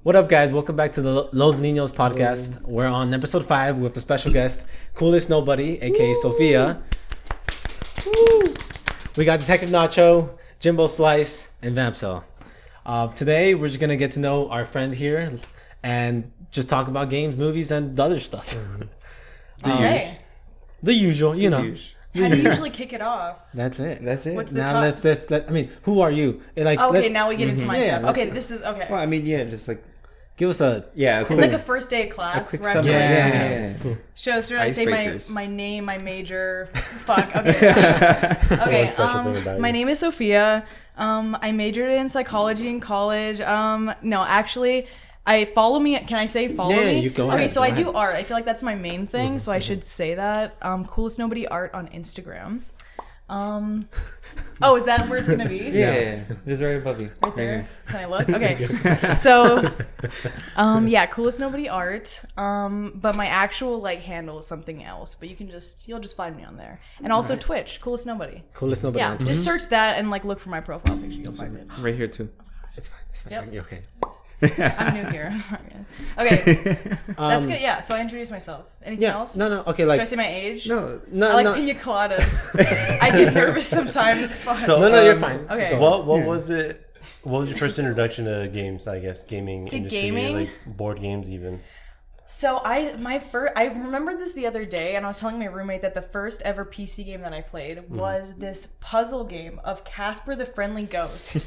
What up, guys? Welcome back to the LosNinos podcast. We're on episode 5 with a special guest, CoolestNobody, aka Sophia. Woo. We got Detective Nacho, JimboSlice, and VampCel. Today, we're just gonna get to know our friend here and just talk about games, movies, and other stuff. The usual, you know. How do you usually kick it off? That's it. What's the now top? I mean, who are you? Like, now we get into my stuff. Okay, this is okay. Well, I mean, yeah, just like give us a It's like a first day of class. quick Where I'm summary. like, should I say Icebreakers. my name, my major? Fuck. Okay. Okay. My name is Sophia. I majored in psychology in college. No, actually. Follow me. Can I say follow me? Yeah, you go ahead. Okay, so I do art. I feel like that's my main thing, so I should say that. CoolestNobody art on Instagram. Is that where it's gonna be? Yeah. Just right above you. Right there. Can I look? Okay. So, CoolestNobody art. But my actual handle is something else. But you'll just find me on there. And also Twitch, CoolestNobody. CoolestNobody. Yeah, just search that and look for my profile picture. You'll find it. Right here too. It's fine. Yep. You're okay. I'm new here. Okay. That's good. Yeah. So I introduced myself. Anything else? No. Okay, Do I say my age? No. I like pina coladas. I get nervous sometimes. Fuck. So, No, you're fine. Okay. What was it? What was your first introduction to games? I guess gaming industry, gaming? like board games, even. So I remembered this the other day, and I was telling my roommate that the first ever PC game that I played was this puzzle game of Casper the Friendly Ghost.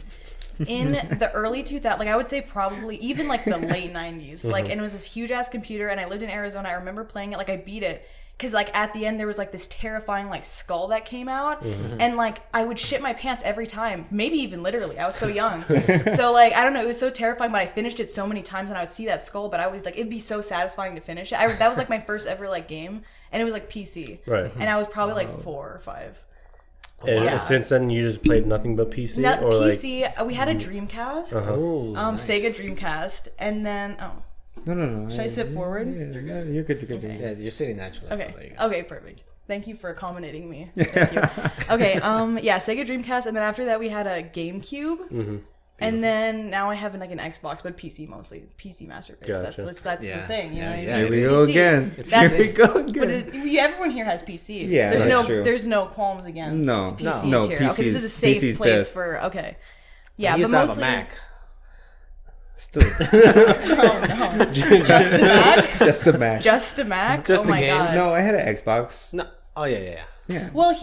In the early 2000s, I would say probably even the late 90s, and it was this huge ass computer, and I lived in Arizona. I remember playing it, I beat it, because at the end there was this terrifying skull that came out, and I would shit my pants every time, maybe even literally. I was so young, so I don't know, it was so terrifying, but I finished it so many times, and I would see that skull, but I would it'd be so satisfying to finish it. That was my first ever game, and it was PC, Right? And I was probably 4 or 5. And since then, you just played nothing but PC? Or PC. We had a Dreamcast. Oh, nice. Sega Dreamcast. And then, No. should I sit forward? Yeah, you're good. Okay. Yeah, you're sitting naturally. Okay. So there you go. Okay, perfect. Thank you for accommodating me. Thank you. Okay, Sega Dreamcast. And then after that, we had a GameCube. And then now I have an Xbox, but PC mostly. PC Master Race. Gotcha. That's the thing. You know what I mean? Here It's we go PC. again. That's- Here we go again. But everyone here has PC. Yeah, that's true. There's no qualms against No. PCs No, here. Okay, this is a safe PC's place best. for. Okay. Yeah, I used but to have mostly. a Mac. Still. Oh no. Just a Mac? Just a Mac. Just a Mac? Just oh a my game? god. No, I had an Xbox. No. Oh yeah. Yeah. Well,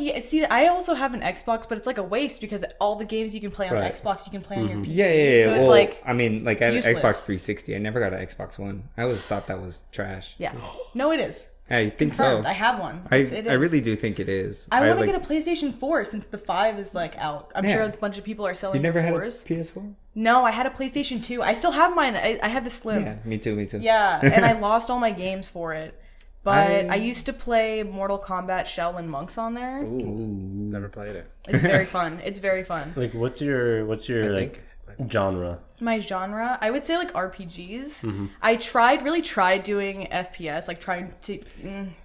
I also have an Xbox, but it's a waste because all the games you can play on Right. Xbox, you can play on your PC. Yeah. So Well, it's I mean, I had an useless. Xbox 360. I never got an Xbox One. I always thought that was trash. Yeah. No, it is. I think Confirmed. so. I have one. I It is. really do think it is. I want to get a PlayStation 4 since the 5 is out. I'm sure a bunch of people are selling You never their had a 4s. PS4? No, I had a PlayStation 2. I still have mine. I have the Slim. Yeah, me too. Yeah, and I lost all my games for it. But I used to play Mortal Kombat Shaolin Monks on there. Ooh. Never played it. It's very fun. It's very fun. What's your genre? My genre, I would say RPGs. I really tried doing FPS, trying to.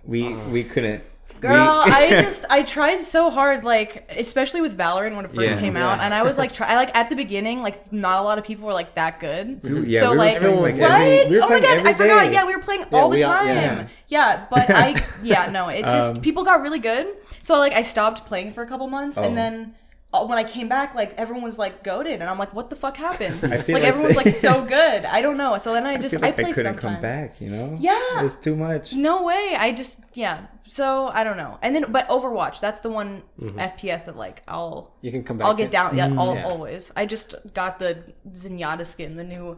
We couldn't. Girl, I tried so hard, especially with Valorant when it first came out, and I was at the beginning, not a lot of people were that good. Yeah, so we were everyone was playing oh my god, I forgot. day. Yeah, we were playing all the time. yeah. Yeah, but it just people got really good. So I stopped playing for a couple months, and then. When I came back, everyone was goated, and I'm what the fuck happened? I feel everyone's so good. I don't know. So then I feel play I couldn't sometimes. come back, Yeah. It's too much. No way. So I don't know. And then, but Overwatch, that's the one FPS that You can come back. I'll get down. Yeah, Yeah. always. I just got the Zenyatta skin, the new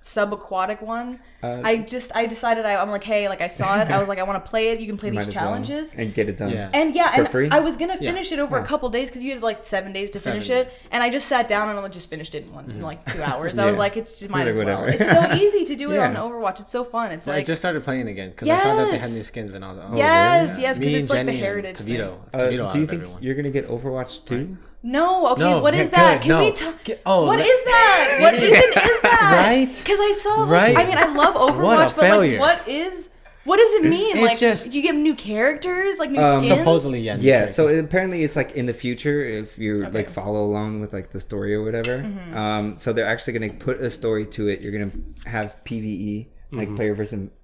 subaquatic one. I decided I'm hey, I saw it. I was I want to play it. You can play these challenges and get it done. Yeah. And For free? I was gonna finish it over a couple days because you had 7 days to finish it, and I just sat down and I just finished it in 2 hours. I was it's just might as well. Whatever. It's so easy to do it Yeah. on Overwatch. It's so fun. It's I just started playing again because I saw that they had new skins, and I was like, oh, yes, really? because Me it's and the Jenny heritage and thing. Tavito Do you out of think everyone. you're gonna get Overwatch 2? No, okay, No, what is good, that? Can no. we talk? Oh, what that- is that? What even is that? Right? Because I saw, Right. I mean, I love Overwatch, What a but failure. what is What does it mean? It's Like, just- do you get new characters, like new skins? Supposedly, yeah. new Yeah, characters. so apparently it's like in the future if you Okay. like follow along with like the story or whatever. So they're actually gonna put a story to it. You're gonna have PVE, like player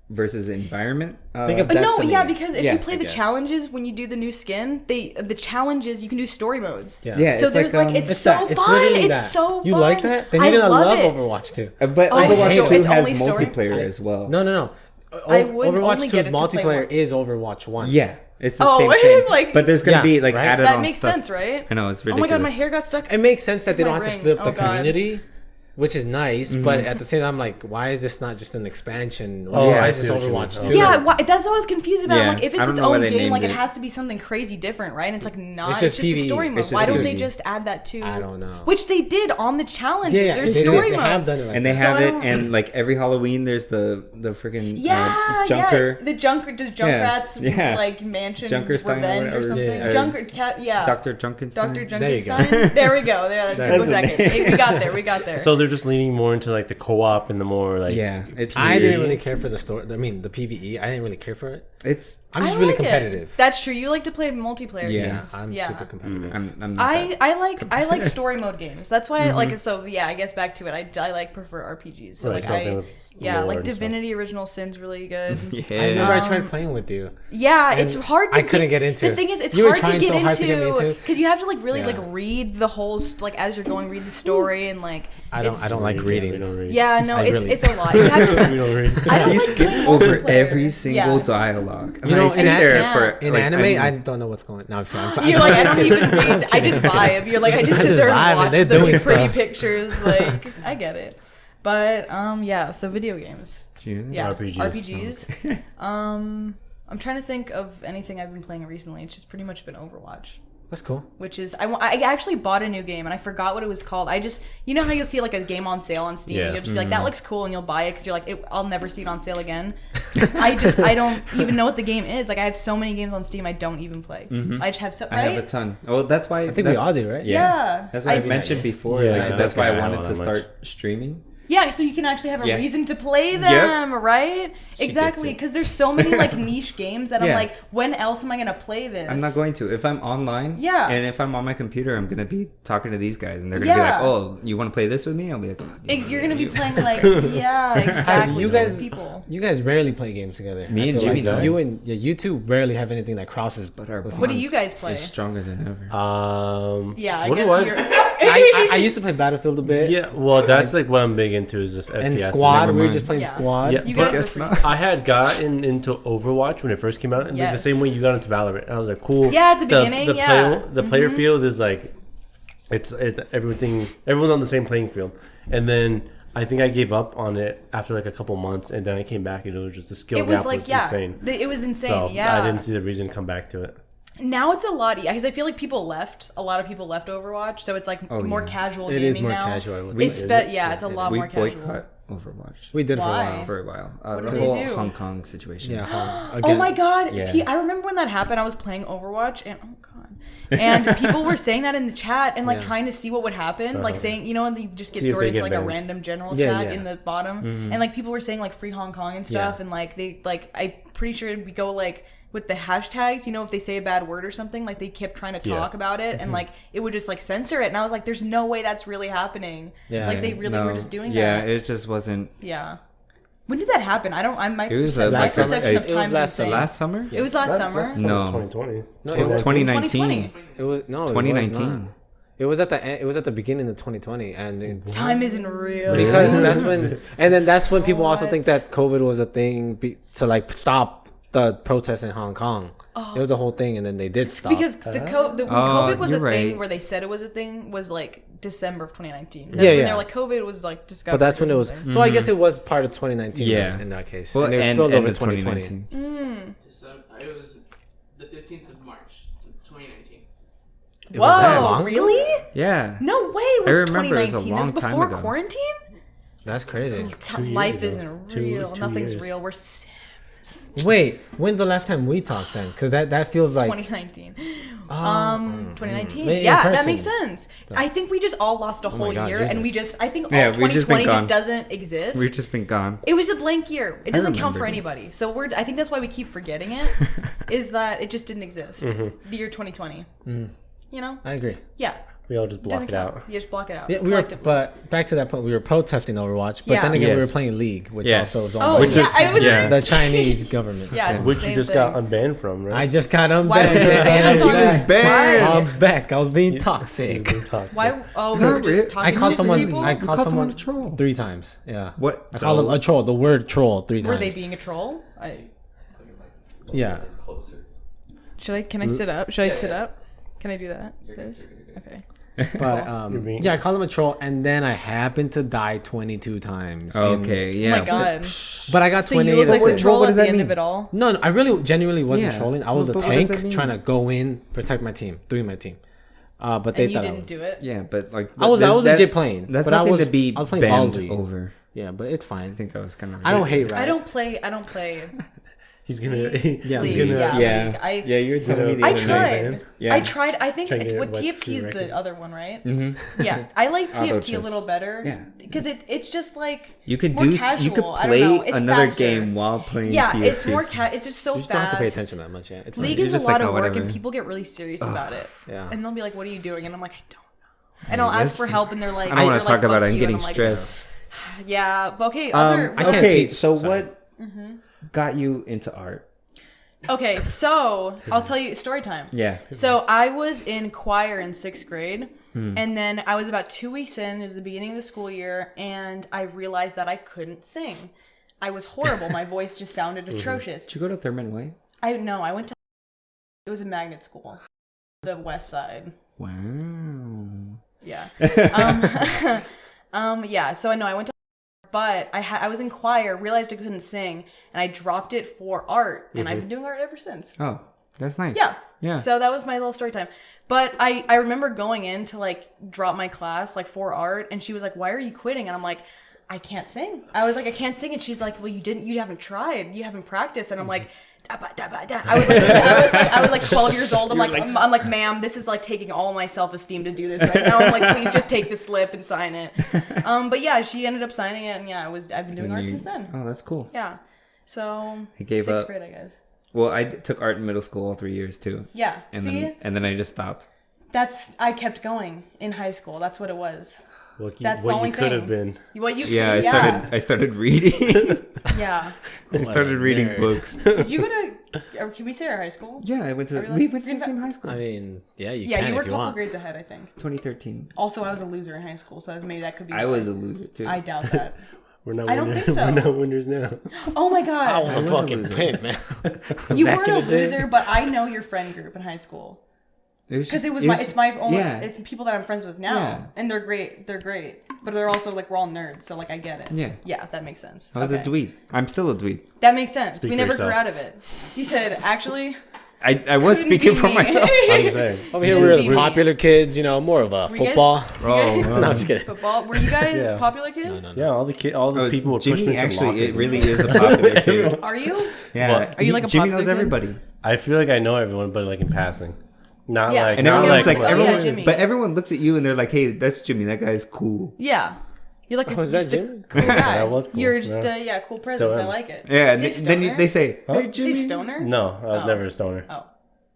versus environment. Think of But no, Destiny. yeah, because if Yeah, you play I the guess. challenges when you do the new skin, the challenges you can do story modes. Yeah. Yeah, So it's there's like, it's It's so that. It's fun. literally It's that. so fun. You like that? Then I you're gonna love it. Overwatch too. But Oh, it's Overwatch so- 2 it's has only story? multiplayer as well. No. I would Overwatch only 2's get it to play multiplayer one. is Overwatch 1. Yeah, it's the Oh, same thing. like- but there's gonna Yeah, be like right? added That on makes stuff. sense, right? I know it's Oh my ridiculous. god, my hair got stuck. It makes sense that they don't My have to ring. split up Oh, the God. community, which is nice. But at the same time, like, why is this not just an expansion? Oh, Why I is see this what you mean. Overwatch Oh. 2? Yeah, that's what I was confused about. I'm Yeah, like, if I it's don't its know why own they game, named like it it. has to be something crazy different, right? And it's like not. It's It's just just the PvE. story mode. It's just Why don't PvE. they just add that to? I don't know. Which they did on the challenges. Yeah, There's they story they mode. have done it like And they that. So have I it, don't- and like every Halloween, there's the freaking Yeah, Junker, yeah. The Junkrats, Yeah. like mansion Junkerstein or revenge or whatever. something. Yeah. Junker cat, yeah. Dr. Junkenstein. Dr. There you go. Junkenstein. There we go. There, that took That's a the second. name. Hey, we got there. So they're just leaning more into like the co-op and the more like Yeah, it's I weird. didn't really care for the story. I mean, the PVE. I didn't really care for it. It's I'm just I really like it. competitive. That's true. You like to play multiplayer Yeah, games. I'm yeah. super competitive. I'm not that. I like story mode games. That's why I like so yeah, I guess back to it. I like prefer RPGs. So Right, like something I with yeah, lore like and stuff. Divinity Original Sin's really good. Yeah. I remember I tried playing with you. Yeah, And it's hard to I couldn't get into The it. thing is it's You were hard to trying get so hard to get me into into. because you have to like really Yeah. like read the whole like as you're going read the story and like I don't like We reading. don't read. Yeah, no, I it's really- it's a lot. You have to we don't read. I don't He like skips playing over multiplayer. every single Yeah. dialogue. I You know, I sit in there an- for In like, anime, I I'm- don't know what's going. No, I'm You're like I don't even read. I just vibe. You're like I just I sit just there vibe and and watch they're the doing pretty stuff. pictures. Like I get it, but yeah. So video games. Yeah, RPGs. I'm trying to think of anything I've been playing recently. It's just pretty much been Overwatch. That's cool. Which is I actually bought a new game and I forgot what it was called. I just you know how you'll see like a game on sale on Steam Yeah. and you'll just be like that looks cool and you'll buy it because you're like I'll never see it on sale again. I don't even know what the game is. Like I have so many games on Steam I don't even play. I just have so I have a right. ton. Well, that's why I think we all do, right? Yeah. That's why I I- mentioned before. Yeah, like, that's okay, why I I don't wanted know to that start streaming. Yeah, so you can actually have a Yeah. reason to play them, right? Exactly, it. because there's so many like niche games that I'm Yeah. like, when else am I gonna play this? I'm not going to. If I'm online, Yeah. and if I'm on my computer, I'm gonna be talking to these guys, and they're gonna be Yeah. like, "Oh, you want to play this with me?" I'll be like, You're gonna be playing like yeah, exactly. You with guys, people. you guys rarely play games together. Me I and feel Jimmy like don't. you two rarely have anything that crosses. But our with What do bond you guys play? is stronger than ever. Yeah, I what do guess you're. I used to play Battlefield a bit. Yeah, well, that's like what I'm big into is just And FPS. Squad, never we were mind. just playing Yeah. Squad. Yeah, You but guys are Guess pretty. not. I had gotten into Overwatch when it first came out, and like the Yes. same way you got into Valorant. I was like, cool. Yeah, at the beginning, the yeah. the player field is like, it's everything. Everyone's on the same playing field, and then I think I gave up on it after like a couple months, and then I came back, and it was just the skill It was gap like was yeah, insane. it was insane. So Yeah, I didn't see the reason to come back to it. now it's a lot because I feel like people left. A lot of people left Overwatch, so it's like Oh, more yeah. casual. It gaming is more now. casual, I would It's say. yeah, it's a lot we more casual. boycott Overwatch We did it Why? for a while. for a while. What The did they whole do? Hong Kong situation. Yeah. Oh Again. my god! Yeah. I remember when that happened. I was playing Overwatch, and oh god, and people were saying that in the chat and like Yeah. trying to see what would happen, like saying you know, and you just get See if sorted they into get like a banned. random general Yeah, chat yeah. in the bottom, and like people were saying like free Hong Kong and stuff, Yeah. and like they like I'm pretty sure we go like. With the hashtags, you know, if they say a bad word or something, like they kept trying to talk about it, and like it would just like censor it, and I was like, "There's no way that's really happening." Yeah. like they really were just doing Yeah, that. it just wasn't. Yeah. When did that happen? I don't. I my, It was, my last summer. perception of It was time is last insane. Last summer? It was last summer. No. 2020. No, it was 2019. It was no. 2019. It was at the end. It was at the beginning of 2020, and Time isn't real. because that's when, and then that's when people also What? think that COVID was a thing to like stop the protests in Hong Kong. It was a whole thing, and then they did stop. Because when COVID was a you're thing, right. where they said it was a thing, was like December of 2019. That's Yeah, when yeah. they're like COVID was like discovered. but that's when it or was. something. So I guess it was part of 2019. Yeah. in that case, Well, and it was and spilled end over of 2020. 2019. It was the 15th of March, 2019. It was that Whoa, long? really? Yeah. No way. It was remember it was a 2019. That was long time before ago. quarantine. That's crazy. years Life ago. isn't Two real. Nothing's years. real. We're Wait, when's the last time we talked then? Because that feels like 2019. 2019. Maybe in Yeah, that person. makes sense. I think we just all lost a whole God, year, Jesus. and we just. I think Yeah, all we've just been 2020 just gone. doesn't exist. We've just been gone. It was a blank year. It doesn't count for remember. anybody. So I think that's why we keep forgetting it. Is that it just didn't exist? The year 2020. You know? I agree. Yeah. We all just block Doesn't it count. out. You just block it out. Yeah, we were, collectively. but back to that point, we were protesting Overwatch, but Yeah. then again, we Yes. were playing League, which Yeah. also is Oh, owned Which by yeah, is- I was yeah. the Chinese government. Yeah. So Which you Same just thing. got unbanned from, right? I just got him Why back. would you ban and on He was that? banned. Why? I'm back. I was being toxic. Why? Oh, we Not were just really. talking I called shit to someone. people? I You called called someone someone a troll. 3 times. Yeah. What? I called him a troll. The word troll 3 times. Were they being a troll? Yeah. Closer. Should I? Can I sit up? Should I sit up? Can I do that? This? Okay. But You're being- yeah, I called him a troll, and then I happened to die 22 times. Okay, Oh yeah. my god. But I got So you 28 look like a assists. troll What at does the that end mean? of it all. No, I really genuinely wasn't Yeah. trolling. I was But a what does that tank mean? trying to go in, protect my team, doing my team. But they And you thought I didn't was. do it. Yeah, but like I was legit playing. That's but I nothing was, to be I was playing banned ballsy. over. Yeah, but it's I fine. think that was kind of. I don't hate Riot. I don't play. He's gonna. Yeah, he's League. gonna. Yeah. Yeah, I- yeah. You were telling me the I other night. tried. Yeah. I tried. I think Trying to get what wet TFT is to the record. other one, right? Mm-hmm. Yeah, I like Auto TFT a chess. little better. Yeah. Because it's just like You could more do. You casual. could I don't play know. It's another faster. game while playing Yeah, TFT. it's more it's just so You just fast. don't have to pay attention that much. Yeah, it's League You're is a just like, lot oh, of work, whatever. and people get really serious about it. Yeah. And they'll be like, "What are you doing?" And I'm like, "I don't know." And I'll ask Yes. for help, and they're like, I don't want they're to talk like, about it. "Fuck I'm you," getting and I'm like, stressed. Yeah, but okay. Other I can't Okay, teach, so sorry. what got you into art? Okay, so I'll tell you story time. Yeah. So I was in choir in 6th grade, Hmm. and then I was about 2 weeks in. It was the beginning of the school year, and I realized that I couldn't sing. I was horrible. My voice just sounded atrocious. Did you go to Thurman Way? I went to. It was a magnet school, the West Side. Wow. Yeah. Yeah. So I know I went to, but I was in choir, realized I couldn't sing, and I dropped it for art, and I've been doing art ever since. Oh, that's nice. Yeah. Yeah. So that was my little story time. But I remember going in to like drop my class like for art, and she was like, "Why are you quitting?" And I'm like, "I can't sing." I was like, "I can't sing," and she's like, "Well, you haven't tried, you haven't practiced," and I'm like. Da, ba, da, ba, da. I was like 12 years old. I'm like, ma'am, this is like taking all my self-esteem to do this right now. I'm like, please just take the slip and sign it. But yeah, she ended up signing it, and yeah, I've been doing art since then. Oh, that's cool. Yeah, so I gave 6th up. grade, I guess. Well, I took art in middle school all 3 years too. Yeah, And see, then I just stopped. I kept going in high school. That's what it was. That's the what only you could have thing. been. What you? Yeah, I started reading. Yeah. I started reading nerd. books. Did you go to? Or can we say our high school? Yeah, I went to. Are we allowed We to- went to the same high school. I mean, yeah, you Yeah, can you were if a you couple want. grades ahead, I think. 2013. Also, I was a loser in high school, so maybe that could be. I why. was a loser too. I doubt that. We're not. I don't winners. think so. We're not winners now. Oh my I god, was a fucking pimp, man. you Back weren't in a the day. loser, but I know your friend group in high school because just- it's my only. Yeah. It's people that I'm friends with now, Yeah. and they're great. They're great, but they're also like we're all nerds, so like I get it. Yeah. Yeah, that makes sense. I was Okay. a dweeb. I'm still a dweeb. That makes sense. Speak we for never grew yourself. out of it. You said actually. I was couldn't speaking be for me. myself. I'm saying. Over here, Couldn't we're be the me. popular kids, you know, more of a Were you guys- football. Oh, No, I'm just kidding. Football. Were you guys Yeah. popular kids? Yeah, all the people would push me Jimmy to actually, lockers it and really stuff. is a popular kid. Are you? Yeah. What? Are you like a Jimmy popular knows kid? everybody. I feel like I know everyone, but like in passing, not Yeah. like. And not everyone's like, oh, yeah, everyone, Jimmy. but everyone looks at you and they're like, "Hey, that's Jimmy. That guy's cool." Yeah. You're like Oh, is that just a Jimmy? cool guy. That was cool, You're just yeah. cool presence. I am. like it. Yeah. Say And then stoner? they say, "Hey, Say Jimmy." stoner? No, I was Oh. never a stoner. Oh.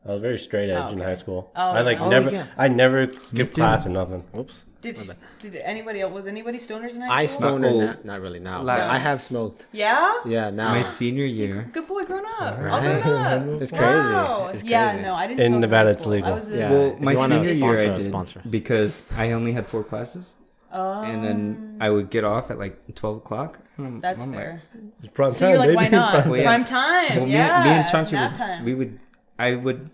I was very straight edge in okay. high school. Oh, I like yeah. never. yeah. I never skipped too. class or nothing. Oops. Did anybody else? Was anybody stoners in high I school? stoner, old. not really now. Like- but I have smoked. Yeah. Yeah, now. My senior year. Good boy, grown up. All Right. grown up. It's crazy. Wow. It's Yeah, crazy. no, I didn't. In smoke Nevada, high it's school. legal. I was a, Yeah. Well, if my you wanna senior year sponsor I us, did sponsor us. because I only had 4 classes, and then I would get off at like 12 o'clock. That's I'm like, fair. It's prime So you're time, like, why baby. not? Prime Well, yeah. Prime time. Well, Yeah. me and Chauncey nap would, time. I would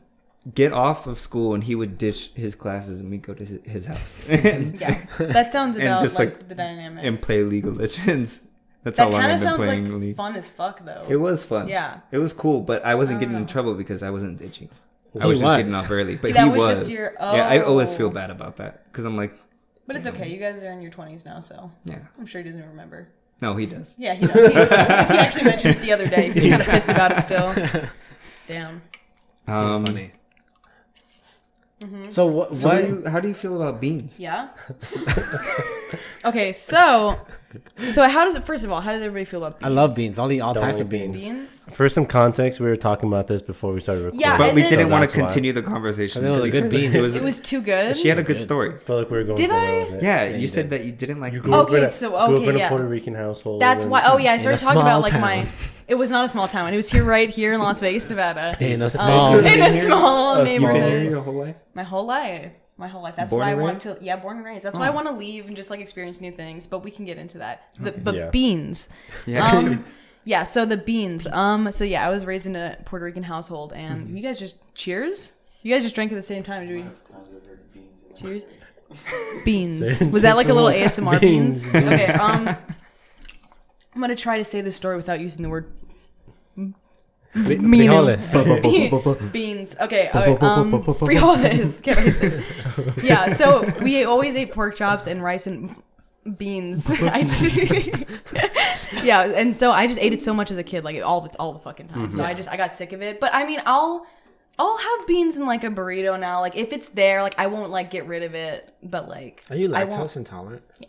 get off of school and he would ditch his classes and we'd go to his house and, Yeah. That sounds And about just, like, like, the dynamic. and play League of Legends. That's that how long kind I've of been sounds playing like League. fun as fuck though. It was fun. Yeah. It was cool, but I wasn't getting in Oh. trouble because I wasn't ditching. I He was just was. getting off early, but That he was was. just your- Yeah, I always oh. feel bad about that because I'm like, But it's okay. You guys are in your 20s now, so yeah, I'm sure he doesn't even remember. No, he does. Yeah, he does. He actually mentioned it the other day. He's kind of pissed about it still. Damn. That's funny. So what? How do you feel about beans? Yeah. Okay, so how does it? First of all, how does everybody feel about beans? I love beans. I'll eat all Don't types eat of beans. Beans. For some context, we were talking about this before we started recording. Yeah, But and we then- didn't So want to that's why. continue the conversation. It was a good because bean. It It was too good. she had a good good. story. I felt like we were going Did somewhere I? with it. Yeah, you you said did. that you didn't like You beans. grew up Okay, in a, so- grew up okay, in a yeah. Puerto Rican household. That's and- why. Oh yeah, I started talking small about like town. my. It was not a small town. It was right here in Las Vegas, Nevada. In a small. In a small You've been here neighborhood. your whole life? My whole life. That's Born why I and want raised? to. Yeah, born and raised. That's why I want to leave and just like experience new things. But we can get into that. But Yeah. beans. Yeah. Yeah. So the beans. So yeah, I was raised in a Puerto Rican household, and you guys just cheers. You guys just drank at the same time, did we? Cheers. Beans. Was that like a little ASMR beans? Beans. Okay. I'm gonna try to say this story without using the word Frijoles. beans. Okay. Frijoles. Can I say? Yeah. So we always ate pork chops and rice and beans. Yeah. And so I just ate it so much as a kid, like all the fucking time. So I got sick of it. But I mean, I'll have beans in like a burrito now. Like if it's there, like I won't like get rid of it. But like, Are you I won't- lactose intolerant? Yeah.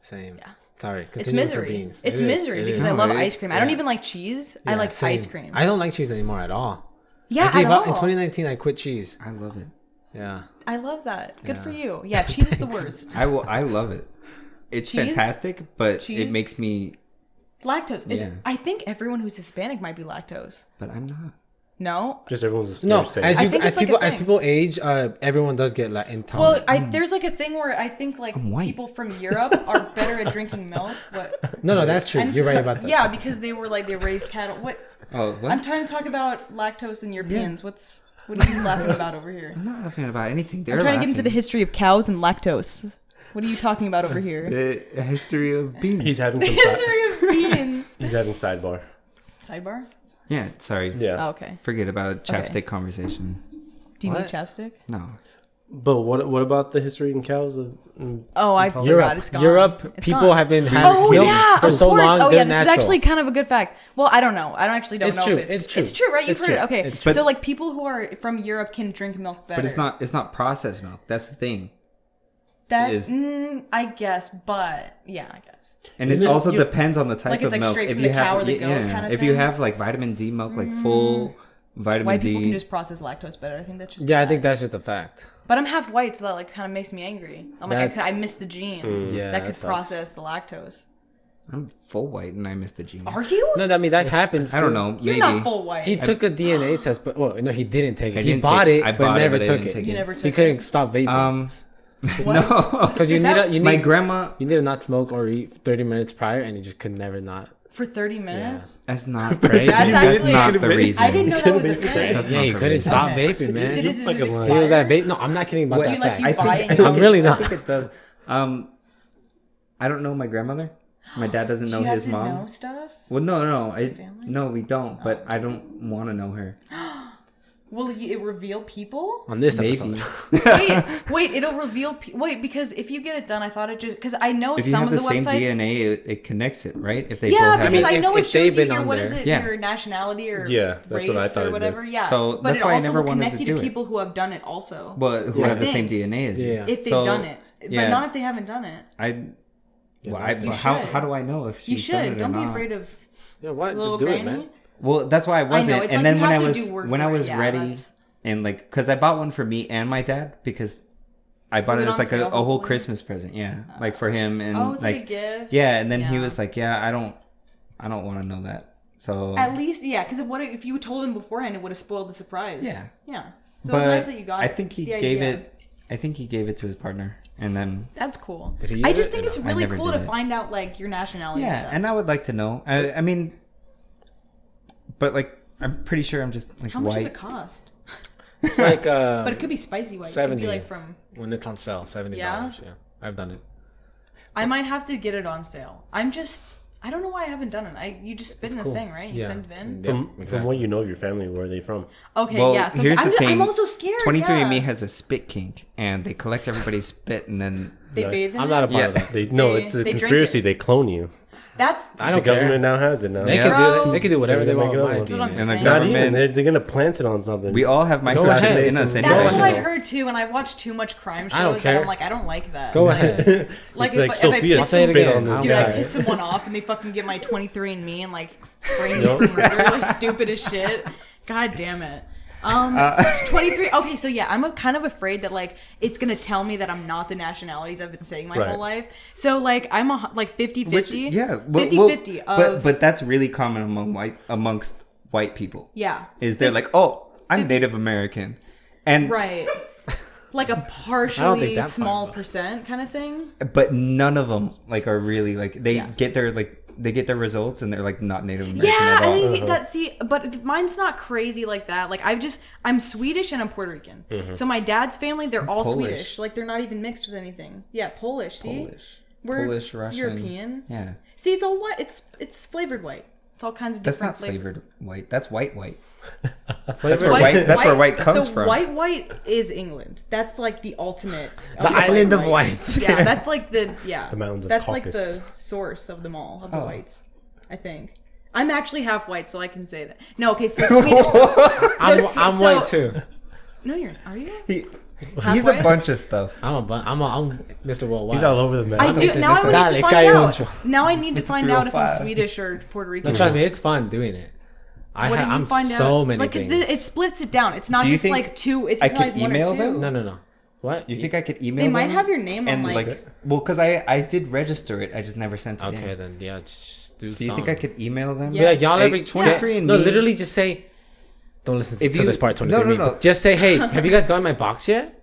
Same. Yeah. Sorry. It's Continue for misery. beans. It's It is. misery It because is. I love No, ice cream. I don't yeah. even like cheese. I Yeah, like same. ice cream. I don't like cheese anymore at all. Yeah, I gave at up in all. 2019. I quit cheese. I love it. Yeah. I love that. Good Yeah. for you. Yeah, cheese is the worst. I love it. It's Cheese? fantastic, but Cheese? it makes me. Lactose. Yeah. I think everyone who's Hispanic might be lactose. But I'm not. No? Just everyone's No, scared as to say. you think as it's like a people as thing. people age, everyone does get Well, intolerant. there's like a thing where I think like I'm white. people from Europe are better at drinking milk. What? no, that's true. I'm You're right t- about that. Yeah, because they raised cattle. What? Oh, what? I'm trying to talk about lactose and Europeans. What are you laughing about over here? I'm not laughing about anything. They're I'm trying to get into the laughing. history of cows and lactose. What are you talking about over here? The history of beans. He's having The some history of beans. he's having sidebar. Sidebar? Yeah, sorry. Yeah. Oh, okay. Forget about chapstick Okay. conversation. Do you What? need chapstick? No. But what about the history in cows? Oh, I forgot. Europe, It's gone. Europe, It's people gone. have been having Oh milk yeah, for of so course. long. Oh they're yeah, this is natural. actually kind of a good fact. Well, I don't know. I don't It's know true. if It's true. It's true, right? You've It's heard true. it. Okay. It's true. So like people who are from Europe can drink milk better. But it's not processed milk. That's the thing. that. is- I guess, but yeah, I guess. And it Isn't it- also you- depends on the type Like it's of like milk. straight If from you the have cow or the goat kind of if you thing? have like vitamin D milk, like full vitamin White D. people can just process lactose better. I think that's just. Yeah, a I think fact. that's just a fact. But I'm half white, so that like kind of makes me angry. I'm like, That- I missed the gene Yeah, that could sucks. process the lactose. I'm full white and I missed the gene. Are you? No, I mean that happens. I don't too. know. You're Maybe. not full white. He took a DNA test, but no, he didn't take I it. He didn't bought take it, I but bought never I took didn't it. take You never took He couldn't stop vaping. What? No. Because you Is need that- you My need grandma. you need to not smoke or eat 30 minutes prior, and he just could never not. For 30 minutes? That's not. Crazy. That's actually- not the reason. I didn't know that was a Could've thing. That's Yeah, not he the couldn't reason. stop Okay. vaping, man. Did his fucking expire? lying. He was at vape. No, I'm not kidding about Wait, that you, like, fact. you buy it and I'm you- really I not. think it does. I don't know my grandmother. My dad doesn't Do know you his guys mom. know stuff? Well, no, Family? no, we don't. But I don't want to know her. Will it reveal people? On this Maybe. episode. Wait, it'll reveal. Wait, because if you get it done, I thought it just because I know If you some have of the the same websites. DNA, it connects it, right? If they Yeah, both have because I it. mean, I know if it they've shows you been your on what is there. it, Yeah. your nationality or Yeah, that's race what I thought or it whatever. did. Yeah, So but that's it why I also never will wanted connect to you to do it. people who have done it also. But who I have the same think. DNA as you. Yeah. If they've So, done it, but yeah. not if they haven't done it. Well, You how should. do I know if You she's done it should. or Don't be not? afraid of Yeah, what? little Just do granny. it, man. Well, that's why I wasn't. it's And like then you when I have to was do work when I for it. was Yeah, ready that's- and like, because I bought one for me and my dad because I bought Was it it as on like sale, a whole hopefully? Christmas present. Yeah, like for him and Oh, it's like a like gift. yeah. And then he Yeah. was like, yeah, I don't want to know that. So At least, yeah, because if you told him beforehand, it would have spoiled the surprise. Yeah. Yeah. So but it's nice that you got I it. think he the gave idea. it. I think he gave it to his partner, and then That's cool. Did he I use just it? think Or it's no? I really never cool did to it. find out like your nationality. and yeah, stuff. and I would like to know. I mean, but like I'm pretty sure I'm just like How much white. does it cost? It's like But it could be spicy white. It could 70. be like from. when it's on sale, $70. Yeah? Yeah, I've done it. I might have to get it on sale. I don't know why I haven't done it. You just spit in cool. a thing, right? You Yeah. send it in. Yeah, From exactly. what you know of your family, where are they from? Okay, Well, yeah. So here's I'm, the thing. I'm also scared. 23andMe yeah. has a spit kink, and they collect everybody's spit, and then They Like, bathe in I'm it? not a part Yeah. of that. It's a They drink conspiracy. it. They clone you. That's I The don't care. government now has it now. They Yeah. can do Bro. that. They can do whatever they They're want with gonna my make it up. DNA. And the Not Not government. even. They're gonna plant it on something. We all have ahead. microchips in us That's anyway. That's what I Go heard too, and I've watched too much crime shows I don't that care. I'm like, I don't like that. Go ahead. Like, It's like if Sophia I I'll say it spit again. on this Dude, guy. I piss someone off and they fucking get my 23andMe and like frame me Nope. for murder, like stupid as shit. God damn it. 23. Okay, so yeah, I'm kind of afraid that like it's gonna tell me that I'm not the nationalities I've been saying my Right. whole life. So like I'm like 50-50. Which, yeah, 50-50 of but that's really common amongst white people. yeah. Is they're like, oh, I'm Native American, and Right. Like a I don't think partially that's small fine, though. percent kind of thing. but none of them like are really like they Yeah. get their results and they're like not Native American Yeah, at all. I think that but mine's not crazy like that. Like I'm Swedish and I'm Puerto Rican. So my dad's family, they're all Polish. Swedish. Like they're not even mixed with anything. Yeah, Polish. See, we're Polish, Russian, European. Yeah, See, it's all white. It's flavored white. It's all kinds of that's different not flavored white. That's white. That's Flavor- where white. That's where white comes the from. White is England. That's like the ultimate. The island of whites. Yeah, that's like the The mountains of That's like the Caucasus. source of them all of the Oh. whites. I think. I'm actually half white, so I can say that. No, okay, so Swedish. I'm white too. No, are you? He's Halfway? a bunch of stuff. I'm Mr. Worldwide. He's all over the map. I do. Mr. Now I would need Dale, to find Cayo out. Ocho. Now I need to find out if I'm 305. Swedish or Puerto Rican. No, trust me, it's fun doing it. What do you I'm find so out? many Like, 'cause things. it splits it down. It's not Do you just think like two. It's I just could like one or email two. them? No. What? You think I could email They might them? have your name on and like. well, because I did register it, I just never sent it Okay, in. then yeah, just do So you think I could email them? Yeah. Yeah, y'all Hey, ever 23 and No, me- literally just say. Don't listen If to you- this part. no, 23 no. Just say, hey, have you guys gotten my box yet?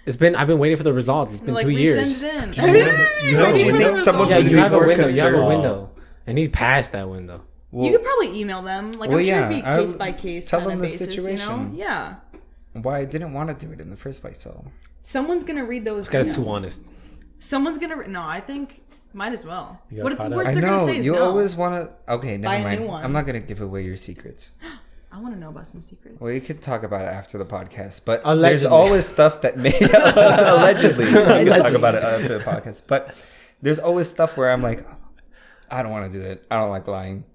I've been waiting for the results. It's been Like 2 years. resend it in. You Don't have you a think window? someone Yeah, would you be have a more window. You have a concerned? window, and he's past that window. Well, You could probably email them. Like Well, I'm sure yeah, it'd be I'll case by case tell kind them of the basis. You know? situation. Yeah. why I didn't want to do it in the first place. So Someone's gonna read those. This guy's too emails. honest. Someone's gonna. No, I think might as well. You got What it's caught worst I they're gonna know say is you no. always want to. Okay, Buy never a new mind. one. I'm not gonna give away your secrets. I want to know about some secrets. Well, you could talk about it after the podcast, but Allegedly. there's always stuff that may allegedly. We can talk Allegedly. about it after the podcast, but there's always stuff where I'm like, I don't want to do that. I don't like lying.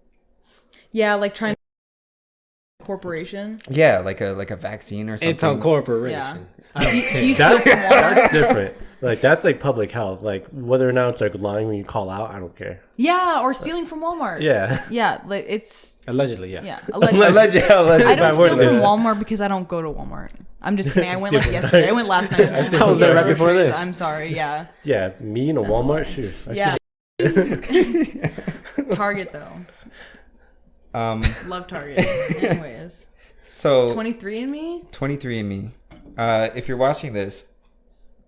Yeah, like trying to corporation. Yeah, like a vaccine or something. It's a corporation. Yeah. I don't Do care. you steal from Walmart? That's different. Like that's like public health. Like whether or not it's like lying when you call out, I don't care. Yeah, or stealing from Walmart. Yeah. Yeah, like it's Allegedly, yeah. yeah. Allegedly. Allegedly. I don't If I steal were from to- Walmart because I don't go to Walmart. I'm just kidding. I went like yesterday. I went last night. To Walmart. I was to there get right before groceries. this. I'm sorry. Yeah. Yeah, me in a Walmart, shoot. I Yeah. should- Target though. Love Target. Anyways, So 23andMe. 23andMe. If you're watching this,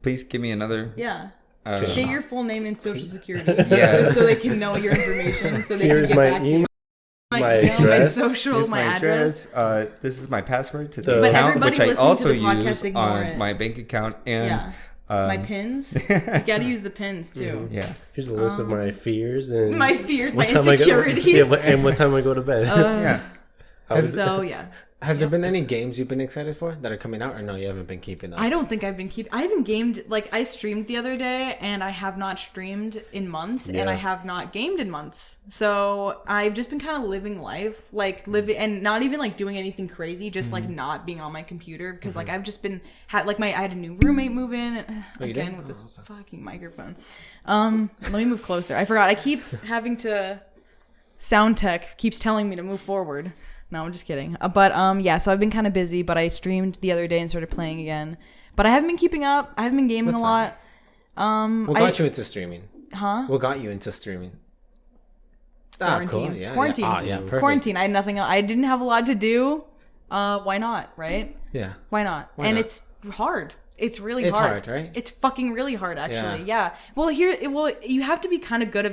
please give me another. Yeah. Uh, State your full name and social security. Yeah. Just so they can know your information. So they Here's can get my back to you. email, my email, my address. social, Here's my address. This is my password to the But account, everybody which I listening to also the podcast use ignore on it. my bank account and Yeah. My pins. You gotta use the pins too. yeah. Here's a list of my fears and My fears, my what time I go- insecurities. yeah, and what time I go to bed. Yeah. How was it? So yeah. Has there been any games you've been excited for that are coming out, or no, you haven't been keeping up? I don't think I haven't gamed, like I streamed the other day and I have not streamed in months and Yeah. I have not gamed in months. So I've just been kind of living life, like living and not even like doing anything crazy, just like not being on my computer because like I've just been I had a new roommate move in you again did? with this fucking microphone. Let me move closer. I forgot. I keep having to sound tech keeps telling me to move forward. No, I'm just kidding. But yeah, so I've been kind of busy, but I streamed the other day and started playing again. But I haven't been keeping up. I haven't been gaming That's a lot. What got you into streaming? Huh? What got you into streaming? Quarantine. Yeah, Quarantine. Yeah. Yeah, perfect. Quarantine. I had nothing else. I didn't have a lot to do. Why not, right? Yeah. Why not? Why and not? it's hard. It's really It's hard. hard, right? It's fucking really hard, actually. Yeah. Well, you have to be kind of good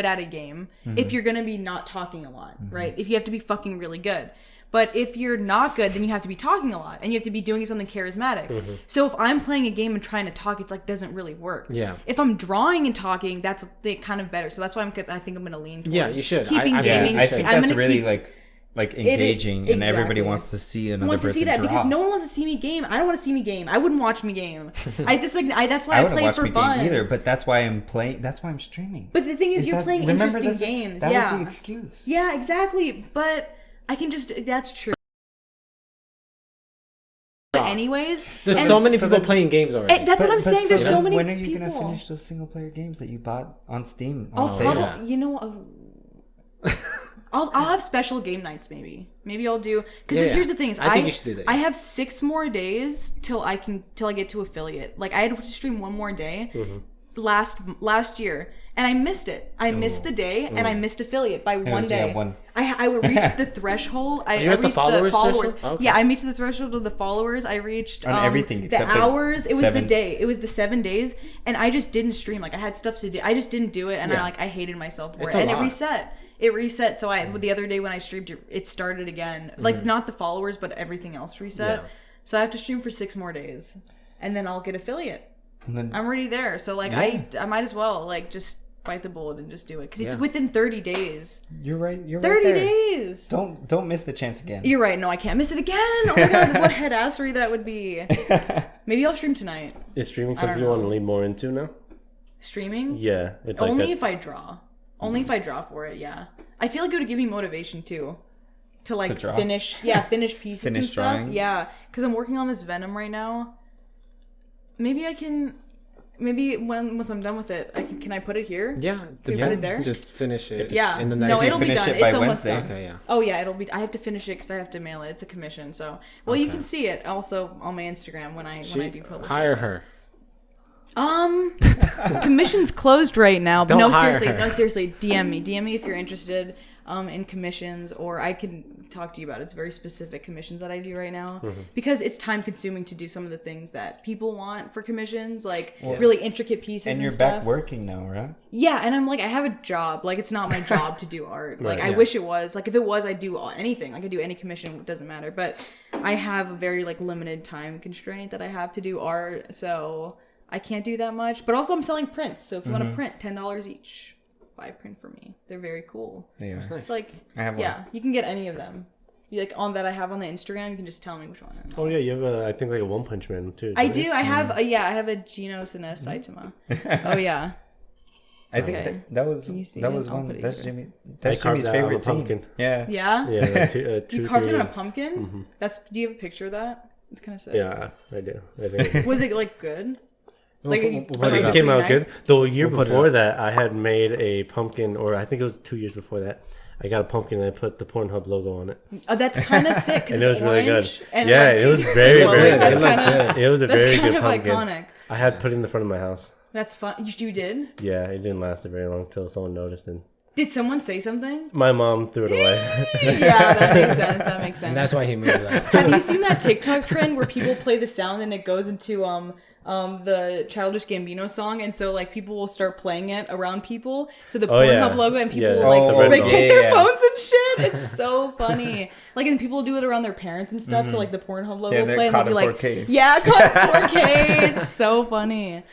at a game if you're gonna be not talking a lot, right? If you have to be fucking really good. But if you're not good, then you have to be talking a lot and you have to be doing something charismatic. So if I'm playing a game and trying to talk, it's like doesn't really work. Yeah. If I'm drawing and talking, that's kind of better. So that's why I think I'm gonna lean towards Yeah, you should. keeping I- gaming. I think I'm that's gonna really keep, like like engaging, and everybody exactly. wants to see another wants to person see that draw. because no one wants to see me game. I don't want to see me game. I wouldn't watch me game. That's why I wouldn't play watch for me fun. game either, but that's why I'm playing. That's why I'm streaming. But the thing is, you're playing remember interesting games. That yeah. was the excuse. Yeah, exactly. But I can just. That's true. Anyways, There's so many people playing games already. that's what I'm saying. There's so many people. When are you gonna finish those single player games that you bought on Steam? I'll sale? probably, you know, I'll have special game nights maybe. Maybe I'll do because here's the thing is I think you should do that. I have 6 more days till I get to affiliate. Like I had to stream 1 more day last year. And I missed it. I missed the day, and I missed affiliate by 1 day. I reached the threshold. I reached the followers. Okay. Yeah, I reached the threshold of the followers. I reached on everything the except hours. It was the day. It was the 7 days, and I just didn't stream. Like I had stuff to do. I just didn't do it, and I hated myself for it. And it reset. It reset. So the other day when I streamed, it started again. Like not the followers, but everything else reset. Yeah. So I have to stream for 6 more days, and then I'll get affiliate. I'm already there, so like I might as well like just bite the bullet and just do it because it's within 30 days. You're right. You're 30 right there. days. Don't miss the chance again. You're right. No, I can't miss it again. Oh my god, what head assery that would be. Maybe I'll stream tonight. Is streaming something you want to lean more into now? Streaming? Yeah, it's only like if I draw. Only if I draw for it. Yeah, I feel like it would give me motivation too. To like finish pieces and stuff. Drawing. Yeah, because I'm working on this Venom right now. Maybe I can. Maybe once I'm done with it, can I put it here? Yeah, put it there. Just finish it. Yeah, in the next no, it'll be done. It's almost done. Okay, yeah. Oh yeah, it'll be. I have to finish it because I have to mail it. It's a commission, so you can see it also on my Instagram when I do publish. Hire her. Commission's closed right now. But Don't seriously, hire her. seriously. DM me if you're interested in commissions, or I can talk to you about it. It's very specific commissions that I do right now because it's time consuming to do some of the things that people want for commissions, like really intricate pieces. And you're stuff. back working now, right? Yeah, and I'm like, I have a job. Like, it's not my job to do art. Like, I wish it was. Like, if it was, I'd do anything. I could do any commission. It doesn't matter. But I have a very like limited time constraint that I have to do art, so I can't do that much. But also, I'm selling prints. So if you want to print, $10 each. Buy a print for me. They're very cool. Yeah, that's nice. It's like, I have one. you can get any of them. Like on that I have on the Instagram, you can just tell me which one. Oh yeah, you have I think like a One Punch Man too. I do. I have I have a Genos and a Saitama. Oh yeah. I think that was one. That's here. That's Jimmy's favorite scene. Yeah. Yeah. Yeah. You carved it on a pumpkin. Do you have a picture of that? It's kind of sick. Yeah, I do. I think. Was it like good? Like it came out good. The year before that, I had made a pumpkin, or I think it was 2 years before that. I got a pumpkin and I put the Pornhub logo on it. Oh, that's kind of sick because it was really good. It was very good. It was a very good pumpkin. Iconic. I had put it in the front of my house. That's fun. You did? Yeah, it didn't last very long until someone noticed it. Did someone say something? My mom threw it away. Yeah, that makes sense. That makes sense. And that's why he moved that. Have you seen that TikTok trend where people play the sound and it goes into the Childish Gambino song, and so like people will start playing it around people. So the Pornhub logo, and people will like check their phones and shit. It's so funny. Like, and people will do it around their parents and stuff. So like the Pornhub logo will play, and they'll be like, 4K. "Yeah, caught 4K." It's so funny.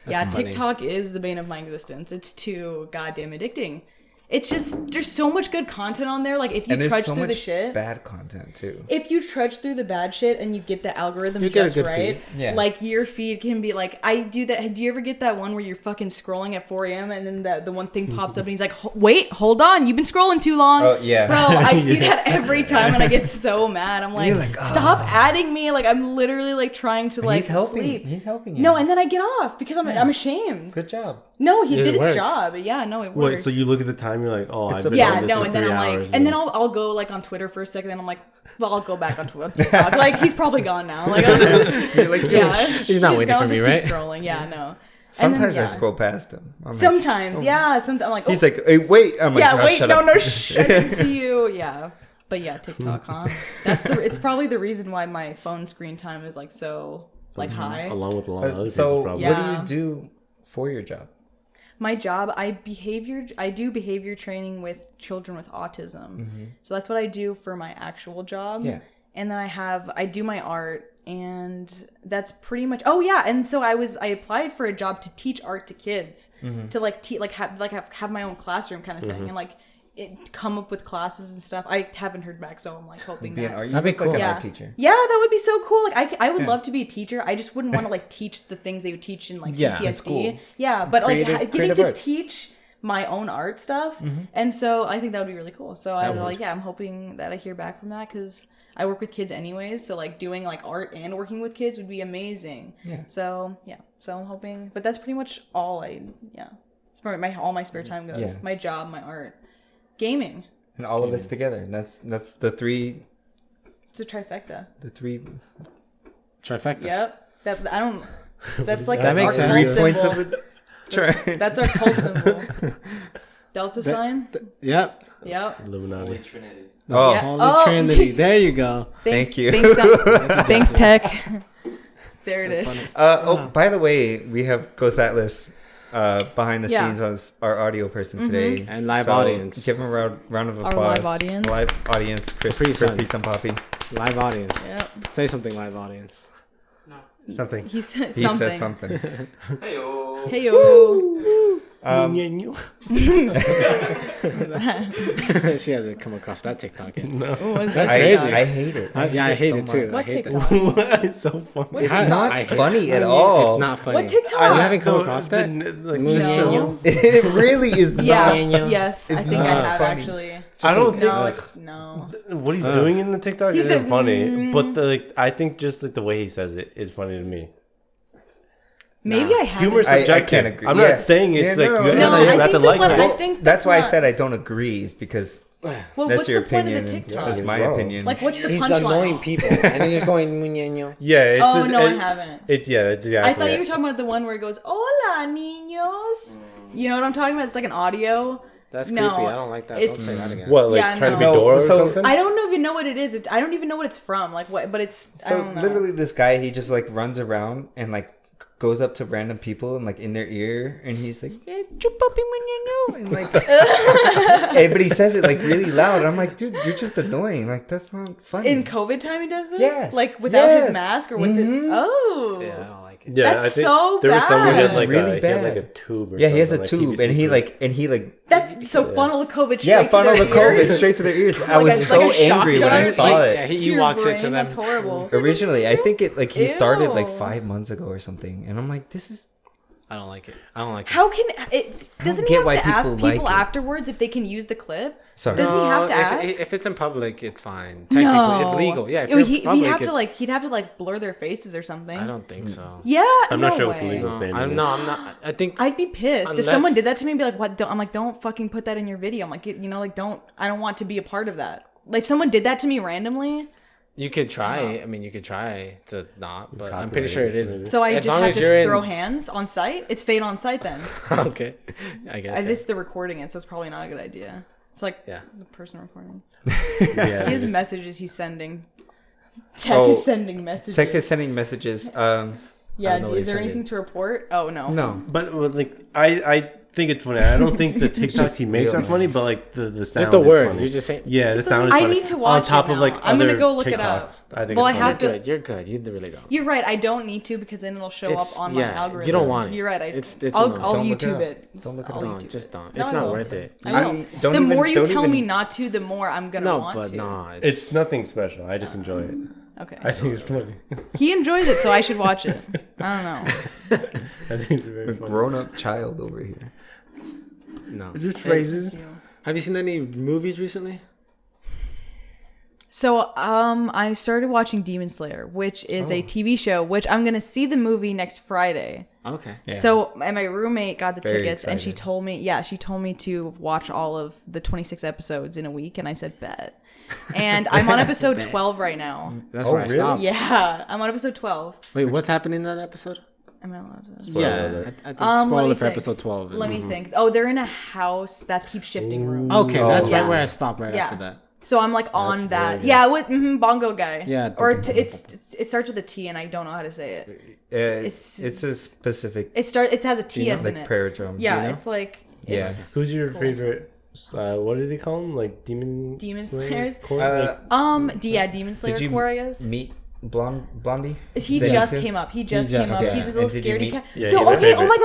That's TikTok is the bane of my existence. It's too goddamn addicting. It's just, there's so much good content on there. Like, if you trudge through the shit. Bad content, too. If you trudge through the bad shit and you get the algorithm just right, like, your feed can be like, I do that. Do you ever get that one where you're fucking scrolling at 4 a.m. and then the one thing pops up and he's like, wait, hold on. You've been scrolling too long. Oh, yeah. Bro, I see that every time and I get so mad. I'm like, stop adding me. Like, I'm literally, like, trying to, like, sleep. He's helping you. No, and then I get off because I'm ashamed. Good job. No, he did its job. Yeah, no, it worked. Wait, so you look at the time, you're like, oh, I've been yeah, on this no, for and then 3 I'm like, hours, and then I'll go like on Twitter for a second, and I'm like, well, I'll go back on TikTok. Like, he's probably gone now. Like, you're like, he's not waiting for me, right? Keep scrolling, yeah, no. Sometimes I scroll past him. Sometimes, yeah. Sometimes I'm like, he's like, hey, wait. I'm like, yeah, wait, shut no, up. no, shh, I didn't see you. Yeah, but yeah, TikTok, huh? It's probably the reason why my phone screen time is like so like high. Along with a lot of other so, people's problems. what do you do for your job? My job, I do behavior training with children with autism. So that's what I do for my actual job. Yeah. And then I do my art, and that's pretty much. Oh yeah, and so I applied for a job to teach art to kids, to like have my own classroom kind of thing, and like come up with classes and stuff. I haven't heard back, so I'm like hoping Be an that. art, That'd be you look like cool. an Yeah. art teacher. Yeah, that would be so cool. Like I would love to be a teacher. I just wouldn't want to like teach the things they would teach in like Yeah, CCSD. in school. Yeah, but Creative- like getting creative to arts. teach my own art stuff, and so I think that would be really cool. So I would. like I'm hoping that I hear back from that because I work with kids anyways. So like doing like art and working with kids would be amazing. Yeah. So yeah, so I'm hoping, but that's pretty much all it's probably all my spare time goes. Yeah. My job, my art, gaming. And all of it's together. That's the three. It's a trifecta. The three. Trifecta. Yep. That I don't. That's like That makes our sense. cult 3 points symbol. of it. That's our cult symbol. Delta sign. Yep. Yep. Illuminati. Trinity. Oh, Yeah. Holy Oh. Trinity. There you go. Thanks, Thank you. Thanks, Tech. There it That's is. funny. by the way, we have Ghost Atlas behind the Yeah. scenes as our audio person today. And live So audience. Give him a round of Our applause. live audience. Live audience, Chris, Capri Sun. Capri Sun Poppy. Live audience. Yep. Say something, live audience. No. Something. He said He something. said something. Heyo. Hey yo. She hasn't come across that TikTok yet. No. That's I, crazy. I hate it. Yeah, I hate it so too. much. What I hate TikTok? that. It's so funny. What It's TikTok? not I hate funny it. at all. It's not funny. What TikTok? You haven't come across that? Like, Moon just No. It really is Yeah. Daniel. Yes, I It's think I not have funny. actually. I don't think No, it's no. what he's doing in the TikTok He isn't said, funny, but I think just like the way he says it is funny to me. Maybe I have. Humor's I subjective. can't agree. I'm Yeah. not saying it's Yeah, like no, you No, have I to think like the one, it. I think That's why I not- said I don't agree, is because Well, that's what's your the point opinion. of the and TikTok? that's my wrong. opinion. Like, what's the He's punchline? annoying people. And he's just going, "Muñeño." Yeah, it's Oh just, no, I haven't. It's exactly. I thought you were talking about the one where it goes, "Hola, niños." You know what I'm talking about? It's like an audio. That's No, creepy. I don't like that. Don't it's- say that again. What, like Yeah, trying to be no. Dora or So- something? I don't even know what it is. I don't even know what it's from. Like what? But it's. I So don't know. literally, this guy, he just like runs around and like goes up to random people and like in their ear, and he's like, "Eh, chupapi mañana," and like, but he says it like really loud. I'm like, dude, you're just annoying. Like that's not funny. In COVID time, he does this. Yes. Like without Yes. his mask or with Mhm. it. Oh. Yeah, I don't like it. Yeah, That's I think so there was someone who bad. had like It's really he had like a bad. tube. Or Yeah, he has a something, like tube, PVC and he like That so funnel the COVID straight to funnel their the COVID ears. straight to their ears. I Like was a- so like a shock angry when I dart. saw Like, it. yeah, To he your walks brain, into them. That's horrible. Originally, I think he started like Ew. 5 months ago or something, and I'm like, this is I don't like it. I don't like it. How can it? Doesn't he get have why to ask people like people it. afterwards if they can use the clip? sorry. Doesn't he have to if, ask? If it's in public, it's fine. Technically, it's legal. Yeah, if you're he'd public, have to it's- he'd have to like blur their faces or something. I don't think so. Yeah, I'm not no sure what the way. legal No, standard I'm is. not. I think I'd be pissed if Unless- someone did that to me and be like, "What?" I'm like, "Don't fucking put that in your video." I'm like, like, don't. I don't want to be a part of that. Like, if someone did that to me randomly, you could try. I mean, you could try to not, but I'm Copyright pretty sure it is. maybe. so I As just long have as you're to throw in- hands on site. It's fate on site then. Okay, I guess. I yeah. missed the recording it, so it's probably not a good idea. It's like Yeah. the person recording. Yeah, He has just- messages he's sending. Tech Oh, is sending messages. Tech is sending messages. I don't Yeah, know what is he there sent anything to report? Oh no. No. But like I think it's funny. I don't think the TikToks he makes real are funny, but like the sound. Just the is word. funny. You're just saying. Yeah, the sound is I funny. need to watch on top it of like now. I'm gonna other go look it up. TikToks. I think Well, it's I funny. have to- Good. You're good. You really don't. You're right. I don't need to because then it'll show It's- up on my yeah, algorithm. you don't want it. You're right. It's I'll annoying. I'll Don't look it YouTube up. it. Don't look it I'll up. YouTube Just don't. No, It's I not will. worth it. I will. don't The even- more you don't tell me even- not to, the more I'm gonna No, want but to. no. It's nothing special. I just enjoy it. Okay. I think it's funny. He enjoys it, so I should watch it. I don't know. I think it's very A funny. grown-up child over here. No. Is this phrases? Have you seen any movies recently? So, I started watching Demon Slayer, which is a TV show, which I'm gonna see the movie next Friday. Okay. Yeah. So, and my roommate got the Very tickets, and she excited. told me to watch all of the 26 episodes in a week, and I said bet. And I'm on episode 12 right now. That's Oh, where I really? stopped. Yeah, I'm on episode 12. Wait, what's happening in that episode? Am I allowed to? Spoiler alert. I think Let spoiler me for think. episode 12. Let me think. Oh, they're in a house that keeps shifting rooms. Okay, that's Yeah. right where I stopped right Yeah. after that. So I'm like on That's that. really good. Yeah, with Bongo guy. Yeah. Or it starts with a T, and I don't know how to say it. It's a specific It has a TS in like it. prayer drum. Yeah, you know? it's like Yeah. it's Who's your cool. favorite? What do they call them? Like demon Slayers? Core? Demon Slayer Did you core, I guess. meet Blondie? He Is that just too? came up. He just- came up. yeah. He's this And little did you scaredy meet- cat. Yeah, So you're my okay, oh favorite. my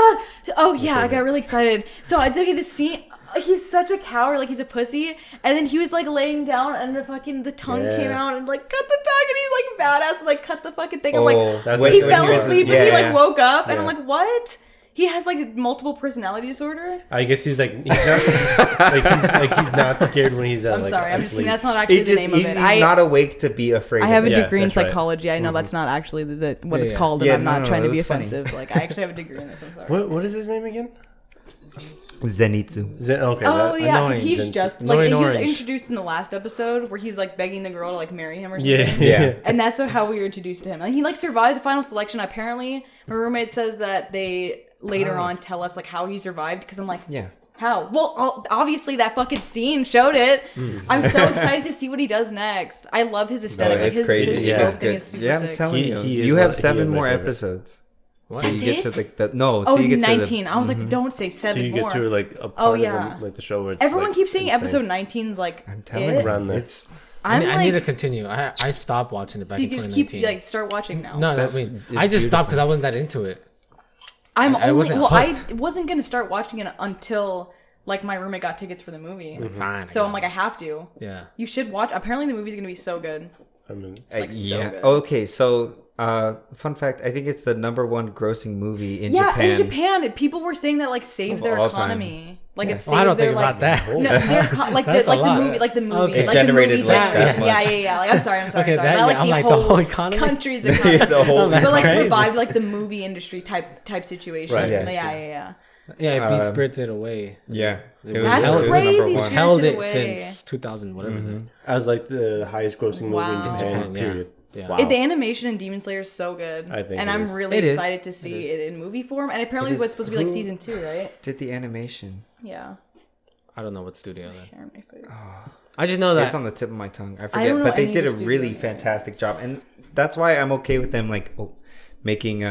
god. Oh yeah, I got favorite. really excited. So I did get the scene. he's such a coward, like he's a pussy. And then he was like laying down, and the tongue came out and like cut the tongue, and he's like badass, and, like cut the fucking thing. I'm like, that's he when fell was- asleep yeah, and he like yeah. woke up, and I'm Yeah. like, what? He has like multiple personality disorder. I guess he's like he's not he's not scared when he's I'm like, sorry, I'm just kidding. asleep. That's not actually the name of He's it. not awake to be afraid. I have of a it. Yeah, degree in that's right. psychology. I know that's not actually what Yeah, it's yeah. called, and Yeah, I'm not no, trying to it be was funny. offensive. Like, I actually have a degree in this. I'm sorry. What is his name again? Zenitsu. Okay. Oh yeah, because Annoying. he's just Annoying like he was orange. introduced in the last episode where he's like begging the girl to like marry him or something. Yeah. Yeah. And that's how we were introduced to him. And he like survived the final selection. Apparently, my roommate says that they later on tell us like how he survived. Because I'm like, Yeah. how? Well, obviously that fucking scene showed it. I'm so excited to see what he does next. I love his aesthetic. No, like, it's his crazy. his Yeah. boat It's thing good. is super Yeah, I'm sick. telling He is you have he 7 is my more favorite. episodes. What? Till That's you get it? to like the no. Oh, Till you get 19. to I was like, don't say 7 So you more. get to like a part yeah. of the, like the show where it's, Everyone like, keeps saying insane. episode 19's like I'm telling it. you, Around there. it's I'm I need to like, continue. I stopped watching it back so you in can just keep 2019. like start watching now. No, That's- I mean, it's I just stopped beautiful. because I wasn't that into it. I'm I only wasn't well. hooked. I wasn't gonna start watching it until like my roommate got tickets for the movie. Fine. So I'm like, I have to. yeah. You should watch. Apparently, the movie's gonna be so good. I mean, Like, so yeah. good. Okay, so fun fact, I think it's the #1 grossing movie in Yeah, Japan. in Japan, people were saying that like saved Of their all time. economy. Like Yeah. it saved Well, I don't their think like. about that. No, their like That's the a lot. movie, like the movie, Okay. like Generated, the movie. like, that much. Yeah. Like I'm sorry. Okay, sorry. that- Not like I'm the like, the whole whole economy? country's economy. The whole- but like crazy. revived like the movie industry type situation. Right. Yeah. Yeah, it beat Um, Spirited Away. Yeah, it was, That's it was crazy, #1. Spirited Held it Away. since 2000, whatever. as like the highest grossing movie in Wow. Japan. Yeah. Period. Yeah. Wow. The animation in Demon Slayer is so good. I think and it I'm is. really It is. excited to see It it in movie form. And apparently It it was is. supposed to be like Who- season 2, right? Did the animation? Yeah. I don't know what studio that. Hair in my face. I just know It's that. on the tip of my tongue. I I forget, don't know but they any did a of the really studio fantastic names. job, and that's why I'm okay with them making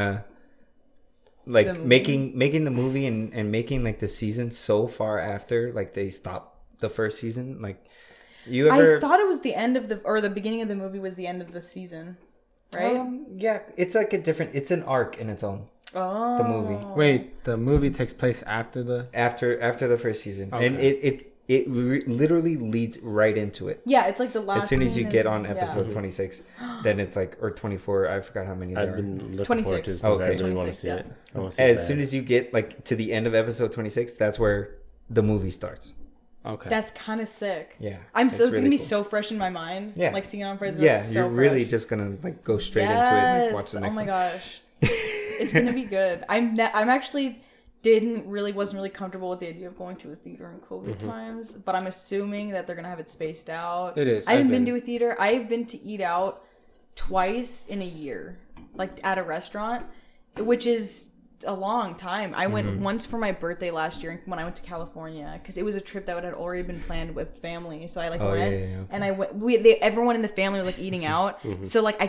like The movie? making the movie and making like the season so far after like they stopped the first season. Like you ever I thought it was the end of the beginning of the movie was the end of the season, right? yeah, it's like it's an arc in its own. Oh. The movie. Wait, the movie takes place after the. After the first season, and Okay. it literally leads right into it. Yeah, it's like the last. As soon as you scene get is- on yeah. episode 26, then it's like, or 24, I forgot how many there I've are. been looking 26. forward to this movie. Okay. I really want to 26, see yeah. it. I want to see it As bad. soon as you get like to the end of episode 26, that's where the movie starts. Okay. That's kind of sick. Yeah. It's really gonna be cool. so fresh in my mind. Yeah. Like seeing it on Friends. Yeah, so you're really fresh. just gonna like go straight into it and like, watch the next Oh my one. gosh. It's gonna be good. I'm actually wasn't really comfortable with the idea of going to a theater in COVID times, but I'm assuming that they're gonna have it spaced out. It is. I haven't I've been been. to a theater. I've been to eat out twice in a year, like at a restaurant, which is a long time. I went once for my birthday last year when I went to California because it was a trip that had already been planned with family. So I like Oh, went yeah, okay. and I went. Everyone in the family was like eating out. So like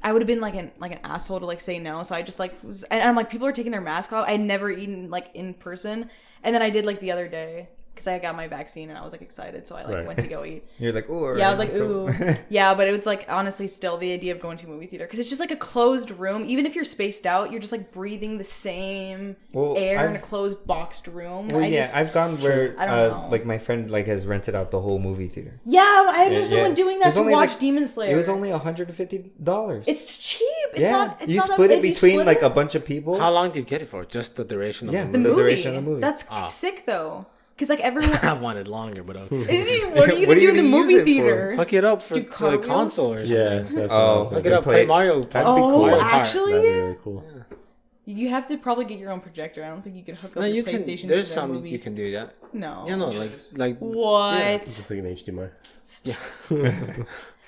I would have been like an asshole to like say no. So I just like was, and I'm like, people are taking their mask off. I'd never eaten like in person, and then I did like the other day because I got my vaccine and I was like excited. So I like Right. went to go eat. You're like, oh, Yeah, I was like, ooh. Yeah, but it was like honestly still the idea of going to a movie theater because it's just like a closed room. Even if you're spaced out, you're just like breathing the same Well, air in a I've- closed boxed room. Well, yeah, I've gone where I don't know. like my friend like has rented out the whole movie theater. yeah, I know Yeah, someone yeah. doing It that was to only, watch like- Demon Slayer. It was only $150. It's cheap. It's yeah, not. It's you not split that, it if you between split like it- a bunch of people. How long do you get it for? Just the duration of Yeah. the the movie? The movie. duration of the movie. That's Ah. sick though, because like everyone. I wanted longer, but okay. What are you What gonna are do you in the gonna movie use it for? theater? Hook it up for Do the cartwheels? console or something. Yeah, that's what I Oh, was Look thinking. it up. Play Play- Mario. that'd be Oh, cool. Mario Kart. actually, That'd be really cool. you have to probably get your own projector. I don't think you can hook up No, your you can. PlayStation There's to their some movies. you can do that. No. You know, like What? Just like an HDMI. yeah.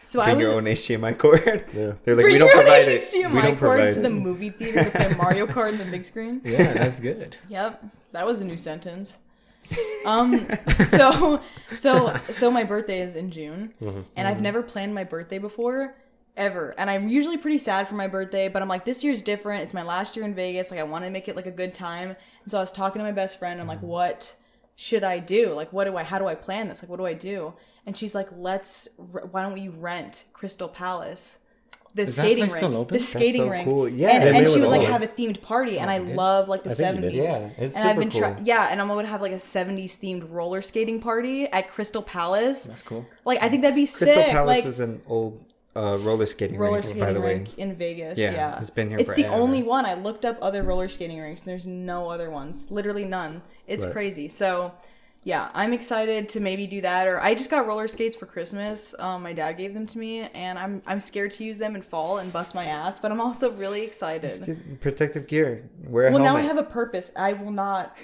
So I Bring was. your own HDMI cord. Yeah. They're like, Bring we don't your own provide it. HDMI We don't cord provide to it. the movie theater to play Mario Kart in the big screen. Yeah, that's good. Yep, that was a new sentence. So my birthday is in June, and I've never planned my birthday before, ever. And I'm usually pretty sad for my birthday, but I'm like, this year's different. It's my last year in Vegas. Like, I want to make it like a good time. And so I was talking to my best friend. I'm like, what should I do? Like, how do I plan this? Like, what do I do? And she's like, why don't we rent Crystal Palace? the Is that skating place still rink. open? The That's skating so rink. cool. Yeah, and, they and do she it was like all. have a themed party, and I love like the think they did. 70s. Yeah, it's and I've been super cool. and I'm gonna have like a 70s themed roller skating party at Crystal Palace. That's cool. Like I think that'd be Crystal sick. Palace like is an old roller skating roller rink, skating by the way. rink in Vegas. Yeah, Yeah, it's been here It's the forever. only one. I looked up other roller skating rinks, and there's no other ones. Literally none. It's Right. crazy. So, yeah, I'm excited to maybe do that. Or I just got roller skates for Christmas. My dad gave them to me, and I'm scared to use them and fall and bust my ass. But I'm also really excited. Just get protective gear. Wear a Well, helmet. now I have a purpose. I will not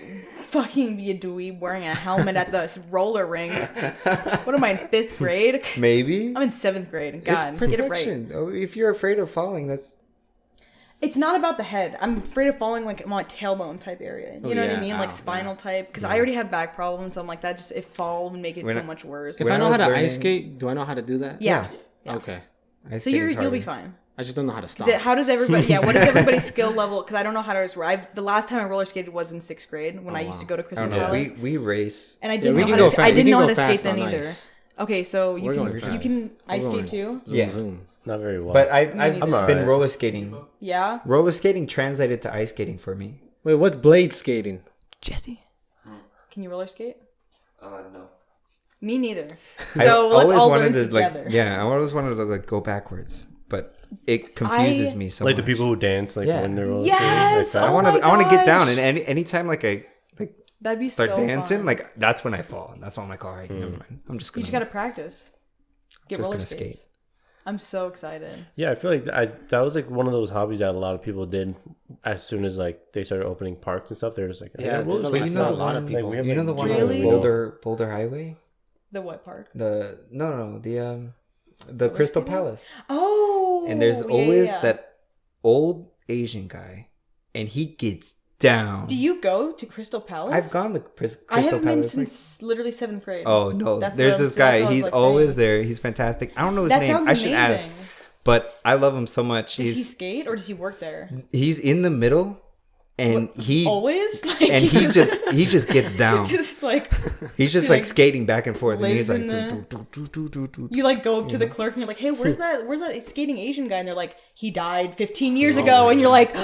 fucking be a dweeb wearing a helmet at this roller rink. What am I in 5th grade? Maybe. I'm in 7th grade. God, It's get it right. protection. Oh, if you're afraid of falling, that's It's not about the head. I'm afraid of falling like my tailbone type area. You know what I yeah. mean? Like Oh, spinal type. Because I already have back problems. So I'm like, that just, if fall would make it When so I- much worse. If When I I know how was to learning- ice skate, do I know how to do that? Yeah. Okay. ice So skating's you'll be harder. fine. I just don't know how to stop. How does everybody, what is everybody's skill level? Because I don't know how to the last time I roller skated was in 6th grade when I used to go to I Crystal don't know. Palace. We race. And I Yeah, didn't we know can how go to, fast. I We didn't can know go how to skate fast then on either. ice. Okay, so you We're can, going you fast. can ice We're skate going too? Zoom, Yeah. zoom. Not very well. But I've I'm been alright. roller skating. Yeah. Roller skating translated to ice skating for me. Wait, what's blade skating? Jesse. Can you roller skate? No. Me neither. I So let's always all wanted learn to like, together. yeah, I always wanted to like go backwards, but it confuses I- me so like much. the people who dance, like Yeah. when they're roller Yes! skating. I Oh want to my I want to get down, gosh. and anytime like I like That'd be start so dancing, fun. like that's when I fall. That's why I'm like, all right, never mind. I'm just You gonna just gotta practice. Get Just roller gonna skates. skate. I'm so excited. Yeah, I feel like that was like one of those hobbies that a lot of people did as soon as like they started opening parks and stuff. They're just like, Yeah, roller there's a skating. lot- you know a the lot of one- people. Like, we have, you know like, the one Really? on Boulder Highway. The what park? The the Crystal skating? Palace. Oh. And there's yeah, always yeah. that old Asian guy, and he gets down. Do you go to Crystal Palace? I've gone to Crystal I haven't been Palace. like- since literally 7th grade. Oh no, That's there's what this that's guy. what I was, He's like, always saying. there. He's fantastic. I don't know his That name. sounds I should ask, amazing. but I love him so much. Does he skate or does he work there? He's in the middle, and he Always? Like, and he just gets down. just like He's just he, like like, skating back and forth, and he's lives like, in do. you like go up to the clerk and you're like, hey, where's that skating Asian guy? And they're like, he died 15 years Oh ago, and you're like,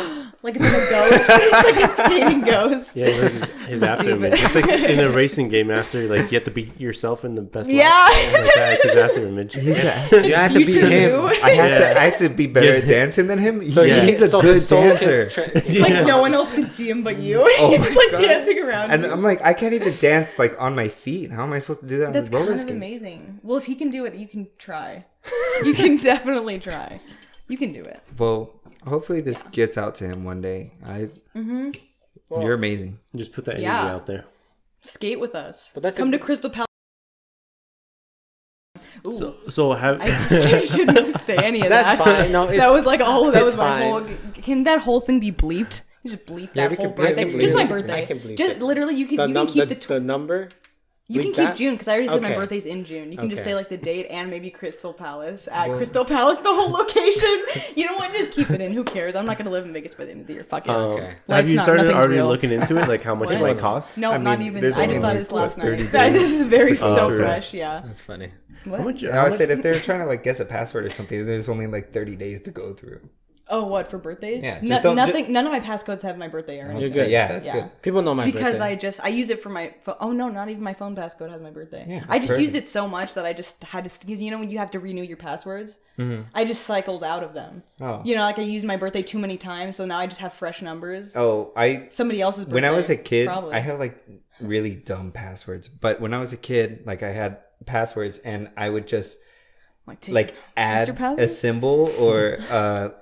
like it's like a ghost. It's like a skating ghost. Yeah, his after image. It's like in a racing game after, like you have to beat yourself in the best. Yeah. lap. Like that. It's his after image. He's You had to beat Future him. you. I had to be better at dancing than him. So He's a so good his soul can dancer. Like no one else can see him but you. Oh He's my like God. dancing around. And you. I'm like, I can't even dance like on my feet. How am I supposed to do that That's on roller kind of skates? amazing. Well, if he can do it, you can try. You can definitely try. You can do it. Well, hopefully this gets out to him one day. You're amazing. Just put that energy Yeah. out there. Skate with us. But that's Come a- to Crystal Palace. Ooh. So have I just shouldn't say any of That's that. fine. No, that it's- was like all. That it's was my fine. whole. Can that whole thing be bleeped? You just bleep Yeah, that we whole can- I birthday. can Just bleep my it. birthday. I can bleep just it. literally, you can keep the number. you can bleep keep that? June because I already said my Okay. birthday's in June. You can just Okay. say like the date and maybe Crystal Palace at Crystal Palace, the whole location. You know what? Just keep it in. Who cares? I'm not gonna live in Vegas by the end of the year. Fuck it. Okay. Have Life's you not- started nothing's already real. looking into it, like how much it What? might cost? No, I not mean, even. there's I only, just thought like, this last what, night. 30 This is very days? so true. fresh. Yeah. That's funny. What? How much? I always said if they're trying to like guess a password or something, there's only like 30 days to go through. Oh, what for birthdays? Yeah, No- just don't- nothing. None of my passcodes have my birthday or anything. You're good. Yeah, that's Yeah. good. People know my Because birthday. I use it for my oh no, not even my phone passcode has my birthday. Yeah, I just perfect. used it so much that I just had to because you know when you have to renew your passwords, I just cycled out of them. Oh. You know, like I used my birthday too many times, so now I just have fresh numbers. Oh, Somebody else's birthday. when I was a kid, probably. I have like really dumb passwords. But when I was a kid, like I had passwords, and I would just take like your add password? a symbol or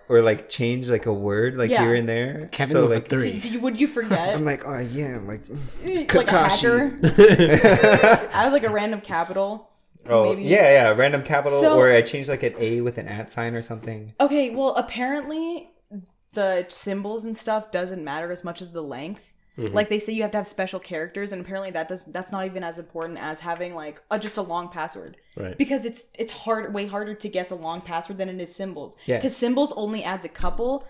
like change like a word like Yeah. here and there. Kevin so with a like 3. So, would you forget? I'm like, oh yeah, I'm like like a Kakashi. hacker. Add like a random capital. Oh maybe. yeah, random capital, So- or I changed like an A with an @ sign or something. Okay, well, apparently the symbols and stuff doesn't matter as much as the length. Like they say you have to have special characters, and apparently that's not even as important as having like just a long password. Right. Because it's way harder to guess a long password than it is symbols. Yes. Because symbols only adds a couple,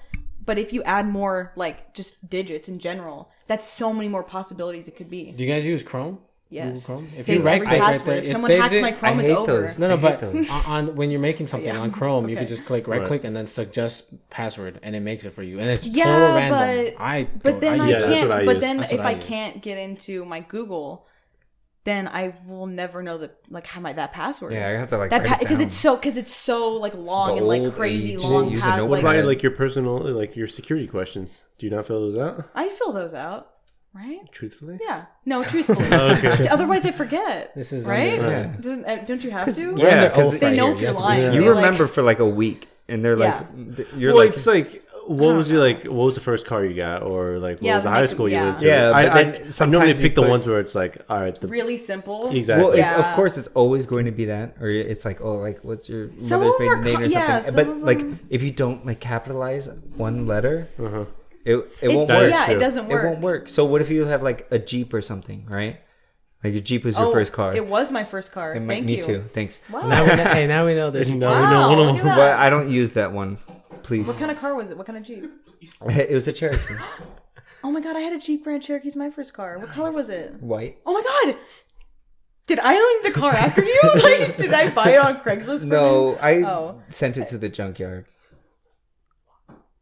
but if you add more like just digits in general, that's so many more possibilities it could be. Do you guys use Chrome? Yes. Google Chrome? If Saves you right every click right password. there, If it someone saves hacks it. my I Chrome, it's hate over. those. No, I but hate those. on when you're making something Yeah. on Chrome, you Okay. can just click Right. click, and then suggest password, and it makes it for you, and it's Yeah, total random. but But then I Yeah, that's can't. what I But use. then That's if what I I use. can't get into my Google, then I will never know how that password. Yeah, I have to like That write it because down. it's so like long The and like old crazy age long use a pass. notebook. What Like, about like your personal, like your security questions? Do you not fill those out? I fill those out, right? Truthfully? Yeah. No, truthfully. Okay. Otherwise, I forget. This is right. under- Yeah. Don't you have to? Yeah, under because oath They right know here. if You you're have to be lying. sure. you They, like- remember for like a week, and they're like, you're Well, like, it's like, what I was don't your know. like? What was the first car you got, or like what Yeah, was the they high make school them- you yeah. went to? Yeah, but I then normally sometimes you pick the put- ones where it's like, all right, the really simple. exactly. well, Yeah. of course, it's always going to be that, or it's like, oh, like what's your Some mother's of them are maiden name or yeah, something. some But of like, them- if you don't like capitalize one letter, Uh-huh. it won't That work. is Yeah, true. it doesn't It work. won't work. So what if you have like a Jeep or something, right? Like your Jeep was your first car. It was my first car. And Thank me you. too. Thanks. Wow. Now we know, hey, now we know there's. No, Wow, no, no, look at no. that. But I don't use that one, please. What kind of car was it? What kind of Jeep? It was a Cherokee, Oh my god, I had a Jeep Grand Cherokee. It's my first car. What color was it? white. Oh my god! Did I own the car after you? Like, did I buy it on Craigslist? From No, you? I Oh. sent it to the junkyard.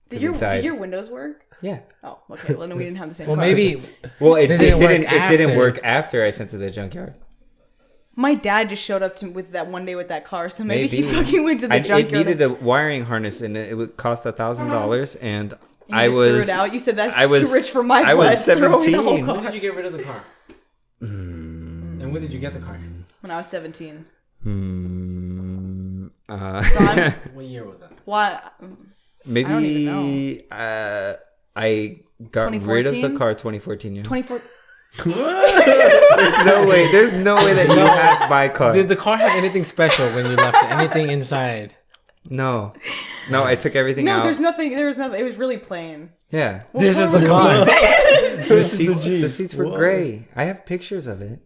Did it died. your windows work? Yeah. Oh, okay. Well, then we didn't have the same Well, car. maybe Well, it Did didn't. it work It didn't after? work after I sent it to the junkyard. My dad just showed up to with that one day with that car, so maybe he Maybe. fucking went to the It junkyard. needed a wiring harness, and it would cost $1,000. And and I you just was. threw it out. You said that's I was- too rich for my I blood. was Throw away the whole 17. car. when did you get rid of the car? And when did you get the car? When I was 17. So What year was that? why? maybe don't even I got rid of the 2014? car 2014. Yeah. 24. There's no way. There's no way that you had my car. Did the car have anything special when you left it? Anything inside? No, I took everything No, out. there's nothing. There was nothing. It was really plain. Yeah. This is car the was car. it? The seats were Whoa. gray. I have pictures of it.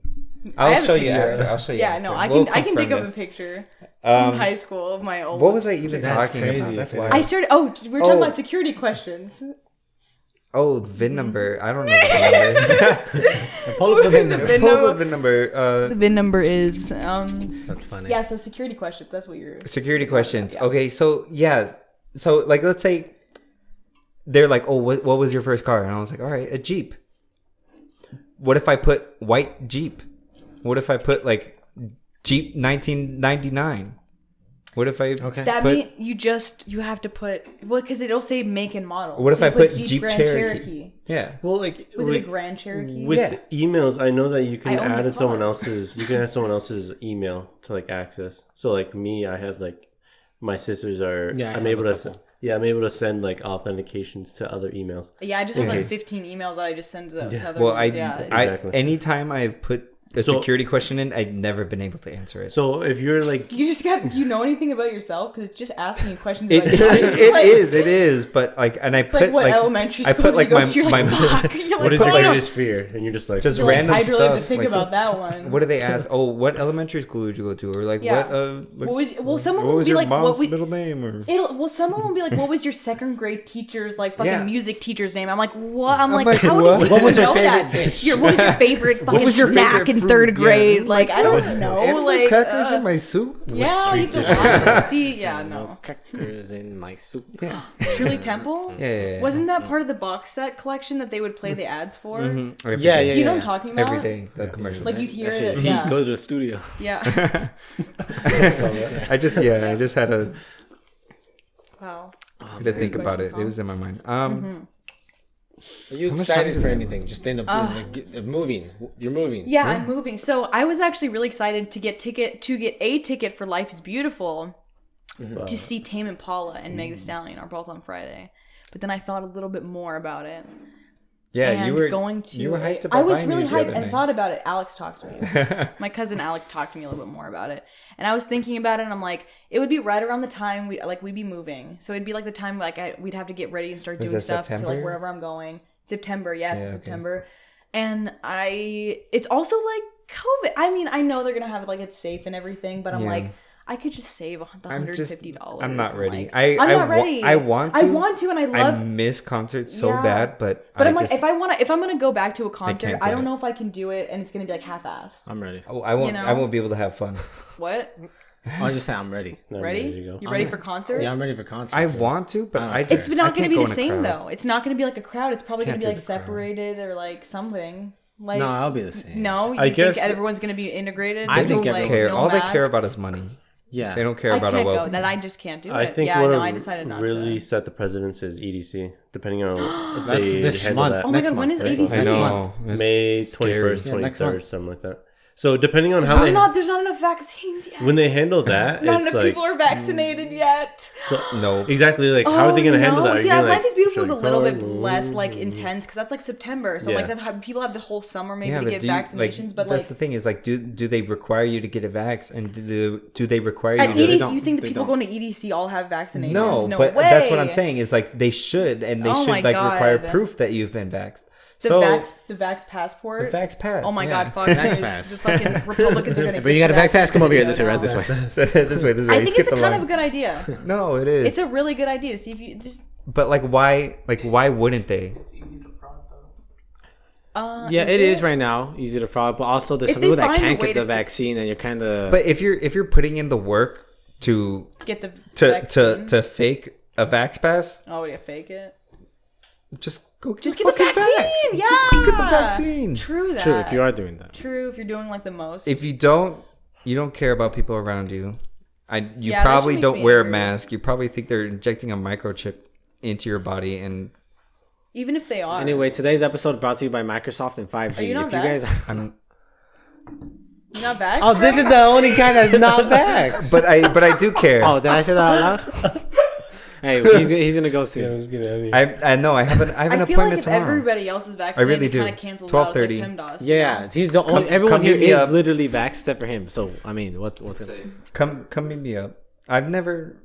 I I'll have show you pictures. after. I'll show you. Yeah, after. no, I We'll can dig confirm up a this. picture from high school of my old. What was I even That's talking crazy about? if That's it why. is. I started. Oh, we were talking Oh. about security questions. Oh, the VIN number. I don't know the VIN number. Pull up the VIN number. VIN Pull number. the VIN number. The VIN number is That's funny. yeah. So security questions. That's what you're. Security questions. Yeah. Okay, so yeah, so like let's say they're like, oh, what was your first car? And I was like, all right, a Jeep. What if I put white Jeep? What if I put like Jeep 1999? What if I Okay. That put, mean you have to put because it'll say make and model. What if So I you put Jeep Grand Cherokee? Yeah. Well, like Was it like, a Grand Cherokee? with Yeah. emails, I know that you can I owned add a it someone car. else's. You can add someone else's email to like access. So like me, I have like my sisters are. Yeah, I I'm have able a to. couple. Yeah, I'm able to send like authentications to other emails. Yeah, I just have Okay. like 15 emails that I just send to other Well, ones. Yeah, Exactly. anytime I've put a So- security question in, I've never been able to answer it. So if you're like, you just got. Do you know anything about yourself? Because it's just asking you questions. It, about it, your life. it is, but like, and I It's put like what like elementary I school put did like you go my to? You're like, fuck. You're what is like, your "Oh." greatest fear? And you're just like, just You're like, random I'd really have stuff. to think like, about that one. What do they ask? Oh, what elementary school did you go to? Or like, Yeah. what? Someone What will was be your like, mom's what we. middle name? Or Someone will be like, "What was your second grade teacher's like fucking Yeah. music teacher's name?" I'm like, "What?" I'm like, like, "How what? do you What was your know favorite that? dish? What was your favorite fucking was your snack favorite in food? third Yeah. grade? Like, I don't know. Animal Like, crackers in my soup? yeah, you street can watch it. See, yeah, no. Crackers in my soup. Yeah. Shirley Temple. Yeah. Wasn't that part of the box set collection that they would play the ads for? Every Yeah, day. yeah, Do you know what yeah. I'm talking about? Every day, the commercials. Like you'd hear That shit it. is Yeah. Go to the studio. Yeah. I just had to Wow. think about it. It was in my mind. Are you How much excited time for do we anything? Just stand up. Moving. You're moving. Yeah, I'm moving. So I was actually really excited to get a ticket for Life is Beautiful to see Tame Impala and Meg Thee Stallion are both on Friday. But then I thought a little bit more about it. Yeah, and you were going to. You were hyped about I was buying really these the hyped other and night. thought about it. Alex talked to me. My cousin Alex talked to me a little bit more about it, and I was thinking about it. And I'm like, it would be right around the time we'd be moving, so it'd be like the time we'd have to get ready and start Was doing that stuff to September? like wherever I'm going. September, yeah, it's Yeah, in okay. September, and it's also like COVID. I mean, I know they're gonna have it like it's safe and everything, but I'm Yeah. like, I could just save $150. I'm not ready. Like, I'm not ready. I want to. I want to, and I love. I miss concerts so Yeah. bad, but I'm like, if I'm gonna go back to a concert, can't do I don't it. know if I can do it, and it's gonna be like half-assed. I'm ready. I won't. You know? I won't be able to have fun. What? I was just saying I'm ready. No, Ready? there you go. You ready for concert? Yeah, I'm ready for concerts. I want to, but I It's just. not I gonna can't be go the in a same crowd. though. It's not gonna be like a crowd. It's probably Can't gonna be do like the crowd. separated or like something. Like No, I'll be the same. no, you I think guess- everyone's gonna be integrated? I There's, think They everyone- don't care. no All they care masks? about is money. Yeah. They don't care I about can't our go. well. That I just can't do it. I think yeah, what no, I decided not really to. set the precedence is EDC, depending on That's they this handle month. that. Oh my Next god, when month, is right? EDC? I Next know. month. It's May scary. 21st, Yeah, next 23rd, month. something like that. So depending on how There's not enough vaccines yet. when they handle that, Not it's enough like people are vaccinated yet. so, No. exactly like how are they gonna handle no. that? Are See, you gonna, Life is Beautiful is a shut little it bit down? less like intense because that's like September. So like Yeah. that people have the whole summer maybe to but get do you- vaccinations, but that's like the thing is like, do they require you to get a vax, and do they require you at to? EDC, don't. you think the They people don't. going to EDC all have vaccinations? No, No but way. that's what I'm saying is like they should, and they Oh should my like require God. proof that you've been vaxxed. The So vax passport. the vax pass. Oh my yeah. God, Fox Vax News. pass. The fucking Republicans are gonna. But you got a back pass. Come over here. This way, right? This way. this way. I You think skip it's a the kind line. of a good idea. No, it is. It's a really good idea to see if you just. But like, why? Like, why wouldn't they? It's easy to fraud though. Yeah, it is right now easy to fraud, but also there's If some they people that find a can't way get the to- vaccine, and you're kind of. But if you're putting in the work to Get the to vaccine. to fake a vax pass, Oh, yeah, fake it. just go get Just the get the fucking vaccine. vax. Yeah. Just go get the vaccine. True that. True, if you are doing that. True, if you're doing like the most. If you don't care about people around you. You Yeah, that probably shit makes don't me wear a angry. mask. You probably think they're injecting a microchip into your body, and Even if they are. Anyway, today's episode brought to you by Microsoft and 5G. Are you not if you back? guys, I'm. You're not back. oh, this is the only guy that's not back. But I do care. Oh, did I say that out loud? Hey, he's gonna go Yeah, soon. let's get out of here. I know I have an I feel appointment like if tomorrow. everybody else is vaccinated, really do. it kind of cancels out. It's 12:30. like PEMDAS. Yeah, he's the only. Everyone come here hit me is up. literally vaxxed except for him. So I mean, what's gonna? Come meet me up. I've never.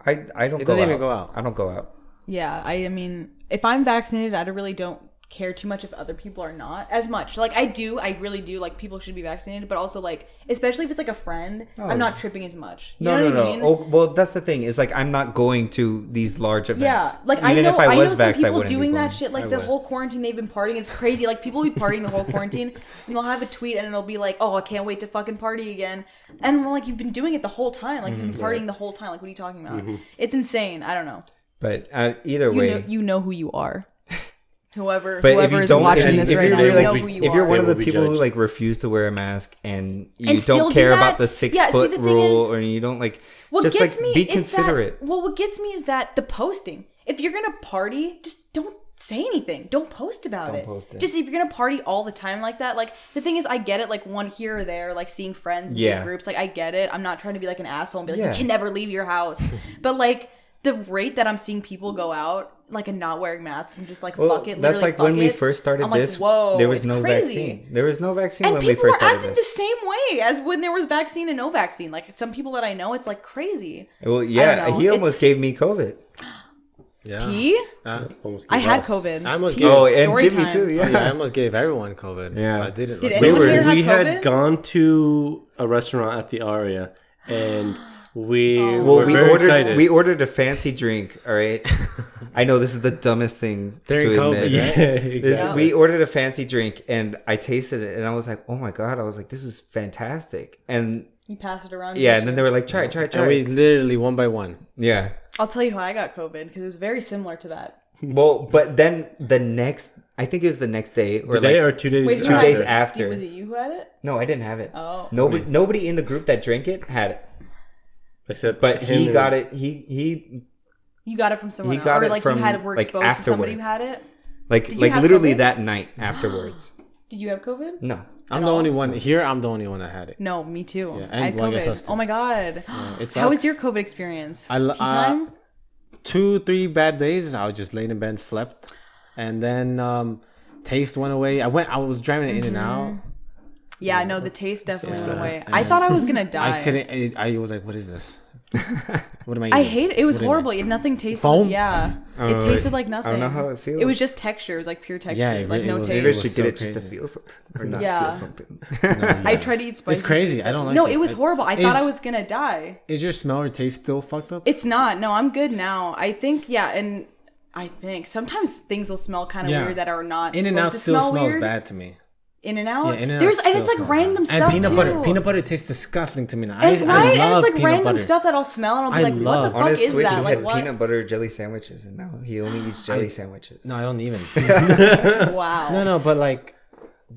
I don't. He go doesn't even out. go out. I don't go out. Yeah, I mean, if I'm vaccinated, I really don't care too much if other people are not as much. Like I really do. Like people should be vaccinated, but also like, especially if it's like a friend, I'm not tripping as much. You know what I mean? Oh, well, that's the thing. Is like I'm not going to these large events. Yeah, like Even I know, if I know was some vaxxed, I people wouldn't be doing that going. shit. Like I the would. whole quarantine, they've been partying. It's crazy. Like people be partying the whole quarantine, and they'll have a tweet, and it'll be like, "Oh, I can't wait to fucking party again." And we're like, "You've been doing it the whole time. Like you've been partying the whole time. Like what are you talking about? It's insane. I don't know. But either way, You know who you are. Whoever but if whoever you is don't, watching if this right you're now, you like, know who you if you're are. one of They the will be people who judged. like refuse to wear a mask and you And still don't do care that? about the 6 Yeah, see, foot the thing rule, is- or you don't like, What just gets like me be is that- considerate. well, what gets me is that the posting. If you're gonna party, just don't say anything. Don't post about Don't it. post it. Just if you're gonna party all the time like that, like the thing is, I get it. Like one here or there, like seeing friends in Yeah. big groups. Like I get it. I'm not trying to be like an asshole and be like, Yeah. you can never leave your house. But like the rate that I'm seeing people go out like and not wearing masks and just like Well, fuck it. that's literally like when fuck we it, first started I'm like, this. whoa, there was it's no crazy. vaccine. There was no vaccine And when we people first were started acting this. the same way as when there was vaccine and no vaccine. Like some people that I know, it's like crazy. Well, yeah, know. he almost It's- gave me COVID. Yeah. He? Almost I gave had us. COVID. I almost Tea. gave. Oh, and Story Jimmy time. too. Oh, yeah, I Yeah. almost gave everyone COVID. Yeah. I didn't. Did Like, anyone here have We COVID? had gone to a restaurant at the Aria, and we Well, were very excited. we ordered a fancy drink. All right. I know this is the dumbest thing During to COVID, admit. yeah, This- exactly. We ordered a fancy drink, and I tasted it, and I was like, "Oh my god!" I was like, "This is fantastic!" And You pass it around. yeah, and then they were like, "Try it, try it, try And we it." literally one by one. Yeah. I'll tell you how I got COVID because it was very similar to that. Well, but then the next, I think it was the next day or the day like or 2 days. Wait, who 2 had days it? after. Was it you who had it? No, I didn't have it. Oh. Nobody in the group that drank it had it, Except but him he and got his- it. He You got it from someone He else, got or it like from, you had were like, exposed to somebody who afterward. had it. like Did you have literally COVID? that night afterwards. Did you have COVID? No. I'm At the all? only one here. I'm the only one that had it. No, me too. Yeah, I had and well, I guess us COVID. too. Oh my god. It How was sucks. your COVID experience? I Tea time? 2-3 bad days. I was just laid in bed, slept, and then taste went away. I was driving it in and out. Yeah, no, the taste definitely went Yeah. away. And I thought I was gonna die. I couldn't. I was like, "What is this?" What am I? I eating? hate it. It was What am I- horrible. Nothing tasted. Foam? Yeah, Oh, it tasted like nothing. I don't know how it feels. It was just texture. It was like pure texture. Yeah, like no was- taste. Maybe I was should so get it just to crazy. feel something or not Yeah. feel something. I tried to eat spicy. It's crazy. food, I don't like No, it. it was I- horrible. I thought I Is- was gonna die. Is your smell or taste still fucked up? It's not. No, I'm good now. I think. Yeah, and I think sometimes things will smell kind of Yeah. weird that are not In and supposed out to still smell smells weird. bad to me. In and out. Yeah, In and Out There's and still it's like smells random bad. stuff And peanut too. butter. Peanut butter tastes disgusting to me now. And, right, I and love it's like peanut random butter. stuff that I'll smell and I'll be I like, "What love- the On fuck his is Twitch, that?" he Like had what? peanut butter jelly sandwiches, and now he only eats jelly sandwiches. No, I don't even. Wow. no, but like,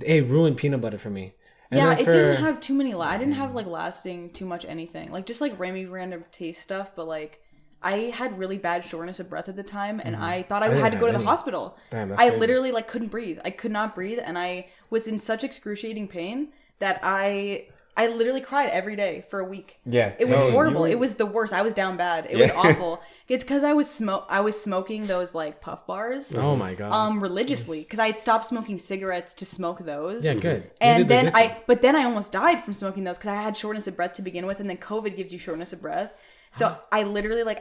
it ruined peanut butter for me. And Yeah, then it for- didn't have too many. I didn't have like lasting too much anything. Like just like random taste stuff, but like I had really bad shortness of breath at the time, and I thought I, didn't had to go to have the any. hospital. Damn, that's I crazy. literally like couldn't breathe. I could not breathe, and I was in such excruciating pain that I literally cried every day for a week. Yeah. It was No, horrible. you- It was the worst. I was down bad. It was awful. It's because I was smoking those like puff bars. Oh my god. Religiously, because I had stopped smoking cigarettes to smoke those. Yeah, good. You And did the then good thing. but then I almost died from smoking those because I had shortness of breath to begin with, and then COVID gives you shortness of breath. So I literally like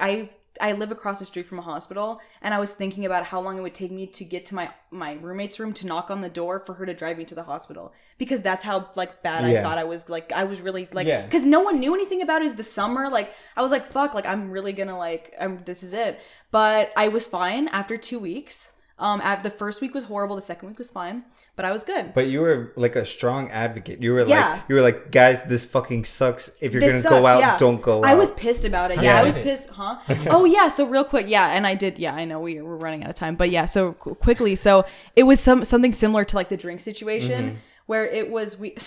I live across the street from a hospital, and I was thinking about how long it would take me to get to my roommate's room to knock on the door for her to drive me to the hospital, because that's how like bad I Yeah. thought I was. Like I was really like, Yeah. because no one knew anything about it. It was the summer. Like I was like, fuck, like I'm really gonna like this is it. But I was fine after 2 weeks. The first week was horrible. The second week was fine, but I was good. But you were like a strong advocate. You were Yeah. like, guys, this fucking sucks. If you're This gonna sucks, go out, yeah. don't go out. I was pissed about it. Yeah, Yeah. I was pissed. Huh? Oh yeah. So real quick, yeah, and I did. Yeah, I know we're running out of time, but yeah. So quickly, so it was something similar to like the drink situation where it was we.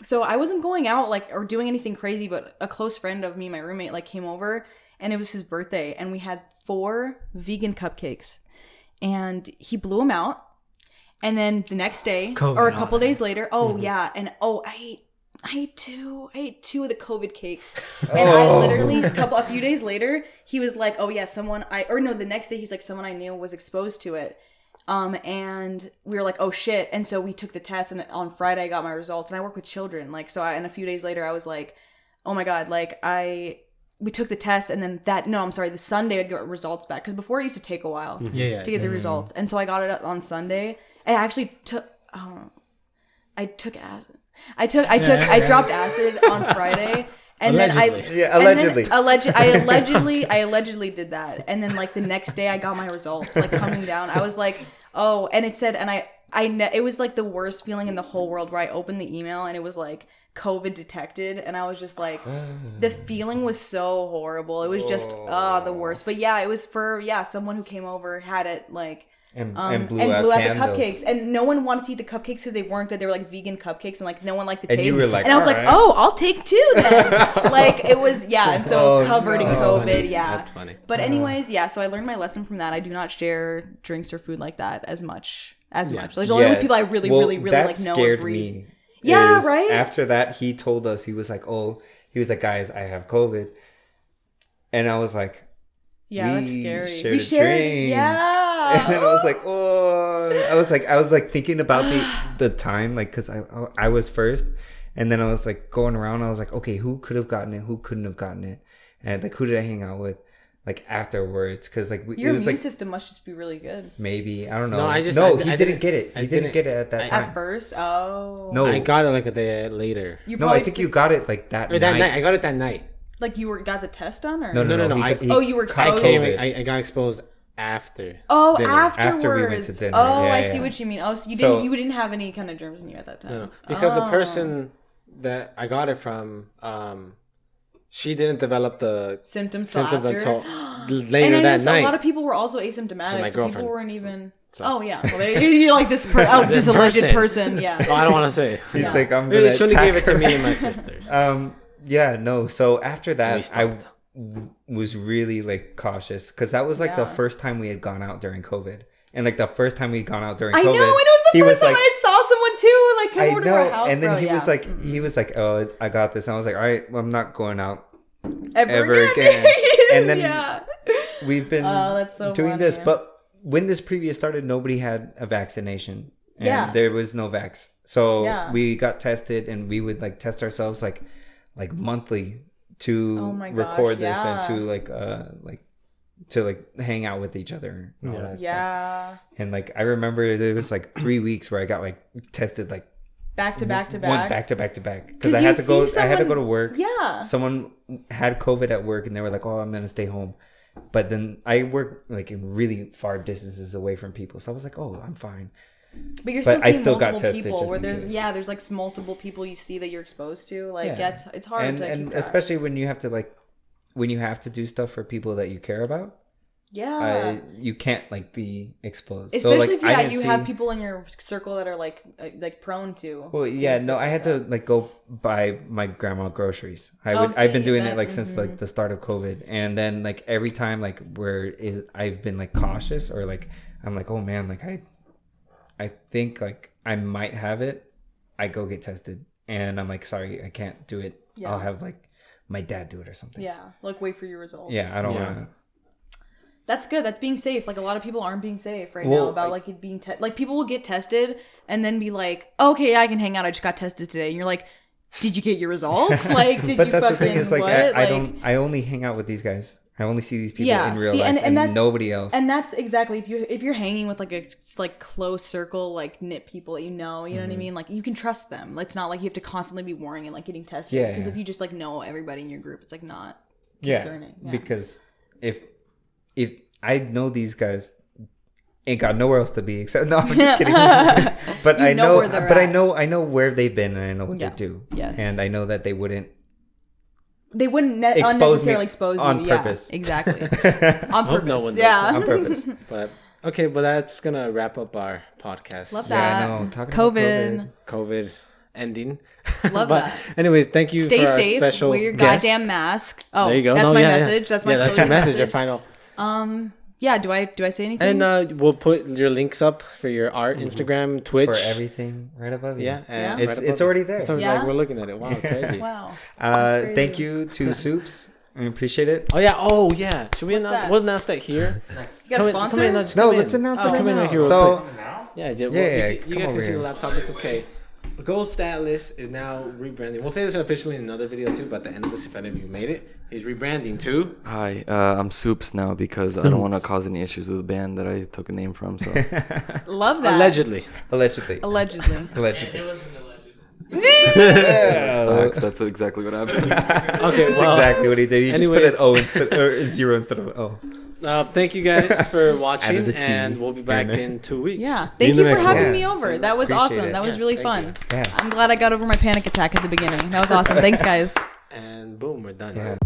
So I wasn't going out like or doing anything crazy, but a close friend of me, my roommate, like came over, and it was his birthday, and we had 4 vegan cupcakes, and he blew them out, and then the next day or a couple days later, yeah, and I ate two of the COVID cakes, and I literally a few days later, he was like, "Oh yeah, the next day he was like, someone I knew was exposed to it." And we were like, oh shit. And so we took the test, and on Friday I got my results, and I work with children. Like, so and a few days later I was like, oh my God, like we took the test, and then the Sunday I got results back. Cause before it used to take a while to get the results. And so I got it on Sunday, and I actually I took acid. I dropped acid on Friday. And Allegedly. I allegedly did that. And then like the next day I got my results like coming down. I was like, oh, and it said, and it was like the worst feeling in the whole world where I opened the email and it was like COVID detected. And I was just like, the feeling was so horrible. It was just, the worst. But yeah, it was for, someone who came over, had it like, and blew out out the candles. cupcakes, and no one wanted to eat the cupcakes because they weren't good. They were like vegan cupcakes, and like no one liked the And taste. you were like, and I was like, "Alright." oh, I'll take 2 then. Like it was, and so covered in no. COVID, That's funny. yeah. That's funny. But anyways, so I learned my lesson from that. I do not share drinks or food like that as much. There's only with people I really that like know or scared breathe. me. Yeah, is right? After that, he told us, he was like, guys, I have COVID. And I was like, Yeah, that's scary. Shared a drink. Yeah. And then I was like, I was like thinking about the time, like, cause I was first, and then I was like going around. I was like, okay, who could have gotten it? Who couldn't have gotten it? And like, who did I hang out with? Like afterwards, cause like your it was immune like system must just be really good. maybe, I don't know. No, I he didn't didn't get it. I He didn't didn't- get it at that time. At first, oh. No, I got it like a day later. You no, probably I think just- you got it like that Or that night. night. I got it that night. like you got the test done, or No. No. you were caught exposed. COVID. I got exposed after. Oh, dinner. afterwards. After we went to dinner. Oh, Yeah, I yeah. see what you mean. Oh, so So- you didn't have any kind of germs in you at that time. No, because the Oh. person that I got it from, she didn't develop the symptoms symptoms after. until And later I know that so night. a lot of people were also asymptomatic, So my so people girlfriend. weren't even. Oh yeah, well, you're like this. This This alleged person. person. Yeah. Oh, I don't want to say. He's Yeah. like, I'm Really, gonna she only attack gave it to her. me and my sisters. Yeah, no. So after We that, I stopped. was really like cautious because that was like the Yeah. first time we had gone out during COVID, and like the first time we had gone out during I know, COVID. and it was the he first time like, I saw someone too, like come I over to our know, house. and then bro, he was like, oh, I got this. And I was like, all right, well, I'm not going out ever ever again. And then yeah. we've been that's so doing this, funny. but when this preview started, nobody had a vaccination, and Yeah. there was no vax. So Yeah. we got tested, and we would like test ourselves like monthly to Oh my record gosh, this and yeah. to hang out back together. And all that stuff. Yeah. And like I remember there was like 3 weeks where I got like tested like Back to back to one back. back to back because 'Cause I you had to go. see I had to someone- go to work. Yeah. Someone had COVID at work, and they were like, "Oh, I'm gonna stay home." But then I work like in really far distances away from people, so I was like, "Oh, I'm fine." But you're But still I seeing still got multiple tested people just where in there's case. there's like multiple people you see that you're exposed to. Like Yeah. it's hard to And keep track. especially when you have to do stuff for people that you care about. Yeah. You can't like be exposed. Especially so, like, if you have people in your circle that are like prone to. Well, yeah, getting no, sick I had like to like go buy my grandma groceries. I've see, been doing that- it like since like the start of COVID, and then like every time like I've been like cautious or like I'm like, oh man, like I think like I might have it. I go get tested, and I'm like, sorry, I can't do it. Yeah. I'll have like my dad do it or something. Yeah, like wait for your results. Yeah, I don't Yeah. want to. That's good. That's being safe. Like a lot of people aren't being safe right Well, now about like it being like people will get tested and then be like, okay, I can hang out. I just got tested today, and you're like, did you get your results? Like, did But you that's fucking the thing is like what? I only hang out with these guys. I only see these people Yeah, in real see, life and and that's- nobody else. And that's exactly if you're hanging with like a like close circle, like knit people that you know what I Mm-hmm. mean. Like you can trust them. It's not like you have to constantly be worrying and like getting tested. Yeah, Because yeah. if you just like know everybody in your group, it's like not Yeah, concerning. Yeah. because if I know these guys ain't got nowhere else to be except no, I'm just kidding. But You I know know, where they're but at. I know where they've been and I know what Yeah. they do. Yes. And I know that they wouldn't. They wouldn't Expose me unnecessarily expose you. on Yeah, purpose. exactly. On purpose. hope no one does yeah. On purpose. But okay, well that's gonna wrap up our podcast. Love Yeah, that. I know. Talking COVID. about COVID ending. Love but that. anyways, thank you Stay for our safe. special Wear your guest. goddamn mask. Oh, There you go. that's No, my yeah, yeah. message. That's my that's your closing message. Your final. Yeah. Do I say anything? And we'll put your links up for your art, Instagram, Twitch, for everything right above you. Yeah, and Yeah. right above It's you. already there. It's already, Yeah? like, we're looking at it. Wow, crazy. Wow. That's crazy. Thank you to Soups. I appreciate it. Oh yeah. Oh yeah. Should we What's announce? that? We'll announce that here. You got a Come in, sponsor? come in, just No, come in. let's announce it Come right in now. right here. real So- quick. Yeah, Yeah, you come guys over can see here. the laptop. It's okay. Gold Status is now rebranding. We'll say this officially in another video too, but at the end of this, if any of you made it, he's rebranding to. Hi, I'm Soups now because I don't want to Soups. cause any issues with the band that I took a name from. So Love that. Allegedly. Allegedly. Allegedly. Allegedly. It wasn't alleged. that's facts. That's exactly what happened. Okay, That's well, exactly what he did. He just put anyways. an O instead or 0 instead of O. thank you guys for watching, Added a T and we'll be back in there. in 2 weeks. Yeah. See Thank in you the for next having one. me over. That was Appreciate awesome. it. That was Yes, really thank fun. Yeah. I'm glad I got over my panic attack at the beginning. That was awesome. Thanks, guys. And boom, we're done. Yeah.